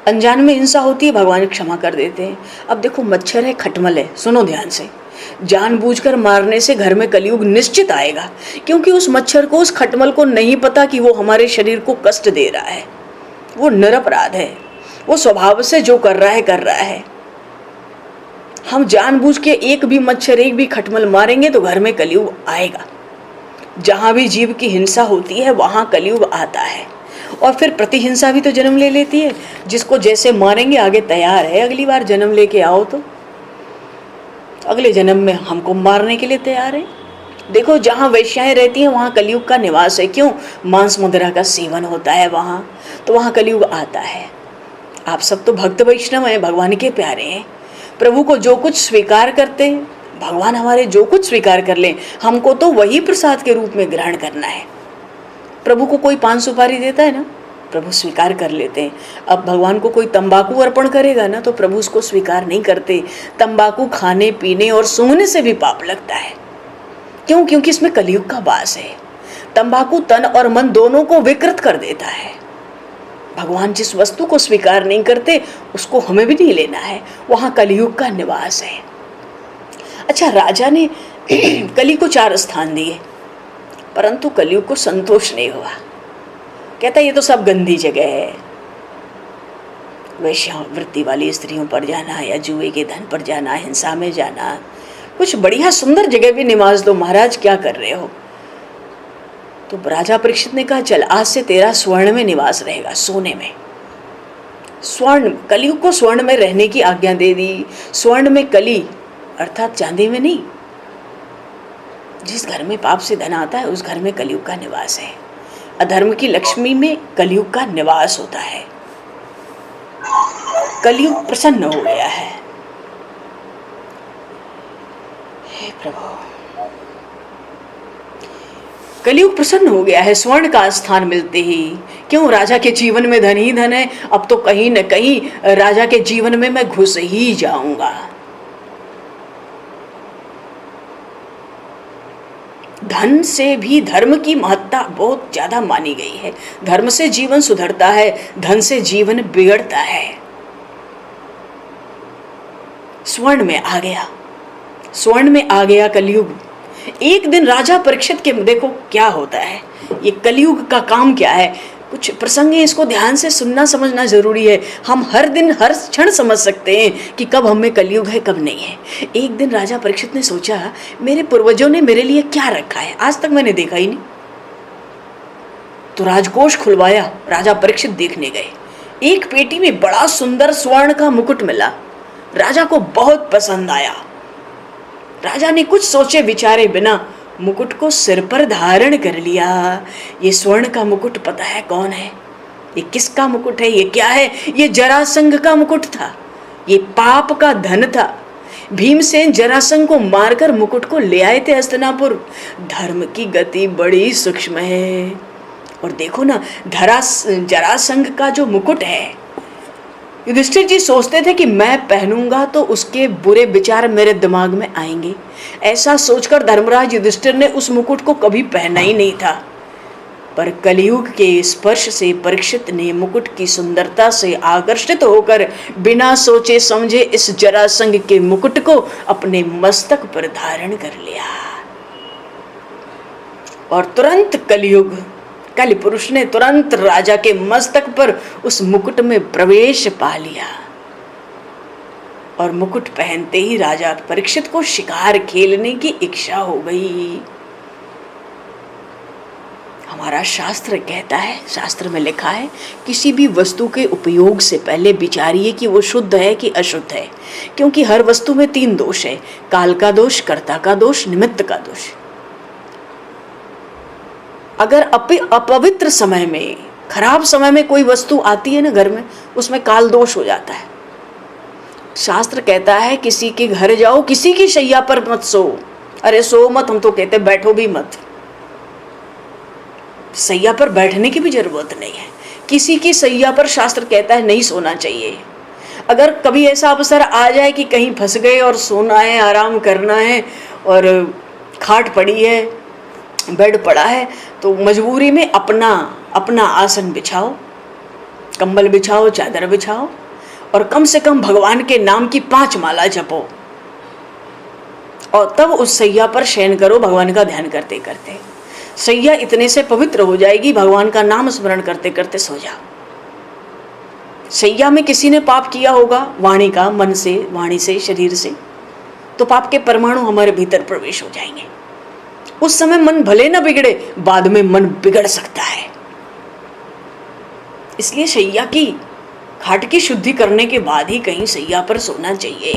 अनजान में हिंसा होती है, भगवान क्षमा कर देते हैं। अब देखो, मच्छर है, खटमल है, सुनो ध्यान से। जानबूझकर मारने से घर में कलयुग निश्चित आएगा, क्योंकि उस मच्छर को, उस खटमल को नहीं पता कि वो हमारे शरीर को कष्ट दे रहा है। वो निरपराध है, वो स्वभाव से जो कर रहा है। हम जानबूझ के एक भी मच्छर, एक भी खटमल मारेंगे तो घर में कलयुग आएगा। जहां भी जीव की हिंसा होती है वहां कलयुग आता है। और फिर प्रतिहिंसा भी तो जन्म ले लेती है। जिसको जैसे मारेंगे आगे तैयार है, अगली बार जन्म लेके आओ तो अगले जन्म में हमको मारने के लिए तैयार है। देखो, जहाँ वेश्याएं रहती हैं वहाँ कलयुग का निवास है। क्यों? मांस मुद्रा का सेवन होता है वहाँ, तो वहाँ कलयुग आता है। आप सब तो भक्त वैष्णव हैं, भगवान के प्यारे हैं। प्रभु को जो कुछ स्वीकार करते हैं, भगवान हमारे जो कुछ स्वीकार कर लें, हमको तो वही प्रसाद के रूप में ग्रहण करना है। प्रभु को कोई पान सुपारी देता है ना, प्रभु स्वीकार कर लेते हैं। अब भगवान को कोई तंबाकू अर्पण करेगा ना, तो प्रभु उसको स्वीकार नहीं करते। तंबाकू खाने पीने और सूंघने से भी पाप लगता है। क्यों? क्योंकि इसमें कलयुग का वास है। तंबाकू तन और मन दोनों को विकृत कर देता है। भगवान जिस वस्तु को स्वीकार नहीं करते उसको हमें भी नहीं लेना है। वहां कलयुग का निवास है। अच्छा, राजा ने कली को 4 स्थान दिए, परंतु कलयुग को संतोष नहीं हुआ। कहता ये तो सब गंदी जगह है। वैश्यावृत्ति वाली स्त्रियों पर जाना, या जुए के धन पर जाना, हिंसा में जाना, कुछ बढ़िया सुंदर जगह भी निवास दो महाराज, क्या कर रहे हो? तो राजा परीक्षित ने कहा, चल आज से तेरा स्वर्ण में निवास रहेगा, सोने में। स्वर्ण, कलयुग को स्वर्ण में रहने की आज्ञा दे दी। स्वर्ण में कली अर्थात चांदी में नहीं। जिस घर में पाप से धन आता है उस घर में कलयुग का निवास है। अधर्म की लक्ष्मी में कलयुग का निवास होता है। कलयुग प्रसन्न हो गया है। हे प्रभु, कलयुग प्रसन्न हो गया है स्वर्ण का स्थान मिलते ही। क्यों? राजा के जीवन में धन ही धन है। अब तो कहीं न कहीं राजा के जीवन में मैं घुस ही जाऊंगा। धन से भी धर्म की महत्ता बहुत ज्यादा मानी गई है। धर्म से जीवन सुधरता है, धन से जीवन बिगड़ता है। स्वर्ण में आ गया, स्वर्ण में आ गया कलयुग। एक दिन राजा परीक्षित के, देखो क्या होता है, ये कलयुग का काम क्या है। कुछ प्रसंग है, इसको ध्यान से सुनना समझना जरूरी है। हम हर दिन हर क्षण समझ सकते हैं कि कब हम में कलयुग है कब नहीं है। एक दिन राजा परीक्षित ने सोचा, मेरे पूर्वजों ने मेरे लिए क्या रखा है, आज तक मैंने देखा ही नहीं। तो राजकोष खुलवाया, राजा परीक्षित देखने गए। एक पेटी में बड़ा सुंदर स्वर्ण का मुकुट मिला। राजा को बहुत पसंद आया। राजा ने कुछ सोचे विचारे बिना मुकुट को सिर पर धारण कर लिया। ये स्वर्ण का मुकुट पता है कौन है? ये किसका मुकुट है? ये क्या है? ये जरासंघ का मुकुट था। ये पाप का धन था। भीमसेन जरासंघ को मारकर मुकुट को ले आए थे हस्तिनापुर। धर्म की गति बड़ी सूक्ष्म है। और देखो ना, जरासंघ का जो मुकुट है, युधिष्ठिर जी सोचते थे कि मैं पहनूंगा तो उसके बुरे विचार मेरे दिमाग में आएंगे। ऐसा सोचकर धर्मराज युधिष्ठिर ने उस मुकुट को कभी पहना ही नहीं था। पर कलयुग के स्पर्श से परीक्षित ने मुकुट की सुंदरता से आकर्षित होकर बिना सोचे समझे इस जरासंघ के मुकुट को अपने मस्तक पर धारण कर लिया। और तुरंत कलि पुरुष ने तुरंत राजा के मस्तक पर उस मुकुट में प्रवेश पा लिया। और मुकुट पहनते ही राजा परीक्षित को शिकार खेलने की इच्छा हो गई। हमारा शास्त्र कहता है, शास्त्र में लिखा है, किसी भी वस्तु के उपयोग से पहले विचारिए कि वो शुद्ध है कि अशुद्ध है। क्योंकि हर वस्तु में 3 दोष है, काल का दोष, कर्ता का दोष, निमित्त का दोष। अगर अपवित्र समय में, खराब समय में कोई वस्तु आती है ना घर में, उसमें काल दोष हो जाता है। शास्त्र कहता है किसी के घर जाओ, किसी की शैया पर मत सो। अरे सो मत, हम तो कहते बैठो भी मत। सैया पर बैठने की भी जरूरत नहीं है। किसी की सैया पर शास्त्र कहता है नहीं सोना चाहिए। अगर कभी ऐसा अवसर आ जाए कि कहीं फंस गए और सोना है, आराम करना है और खाट पड़ी है, बेड पड़ा है, तो मजबूरी में अपना अपना आसन बिछाओ, कंबल बिछाओ, चादर बिछाओ और कम से कम भगवान के नाम की 5 माला जपो और तब उस सैया पर शयन करो भगवान का ध्यान करते करते। सैया इतने से पवित्र हो जाएगी, भगवान का नाम स्मरण करते करते सो जाओ। सैया में किसी ने पाप किया होगा वाणी का, मन से, वाणी से, शरीर से, तो पाप के परमाणु हमारे भीतर प्रवेश हो जाएंगे। उस समय मन भले न बिगड़े, बाद में मन बिगड़ सकता है। इसलिए सैया की, खाट की शुद्धि करने के बाद ही कहीं सैया पर सोना चाहिए।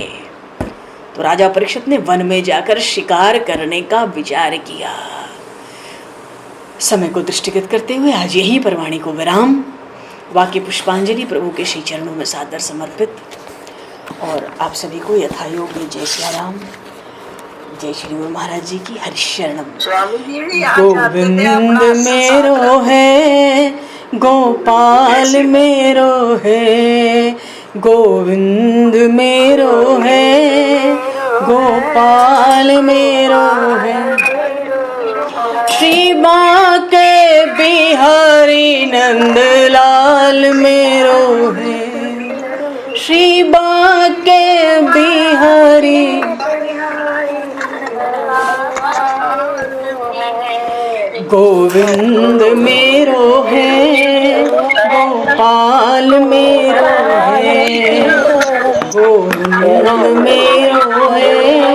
तो राजा परीक्षित ने वन में जाकर शिकार करने का विचार किया। समय को दृष्टिगत करते हुए आज यही परवाणी को विराम। वाक्य पुष्पांजलि प्रभु के श्री चरणों में सादर समर्पित और आप सभी को यथायोग जय सिया राम, जय श्री गुरु महाराज जी की हरिशरणम। गोविंद मेरो है, गोपाल मेरो है, गोविंद मेरो है, गोपाल मेरो है। श्री बांके बिहारी नंदलाल मेरो है, श्री बांके बिहारी गोविंद मेरो है, गोपाल मेरो है, गोविंद मेरो है,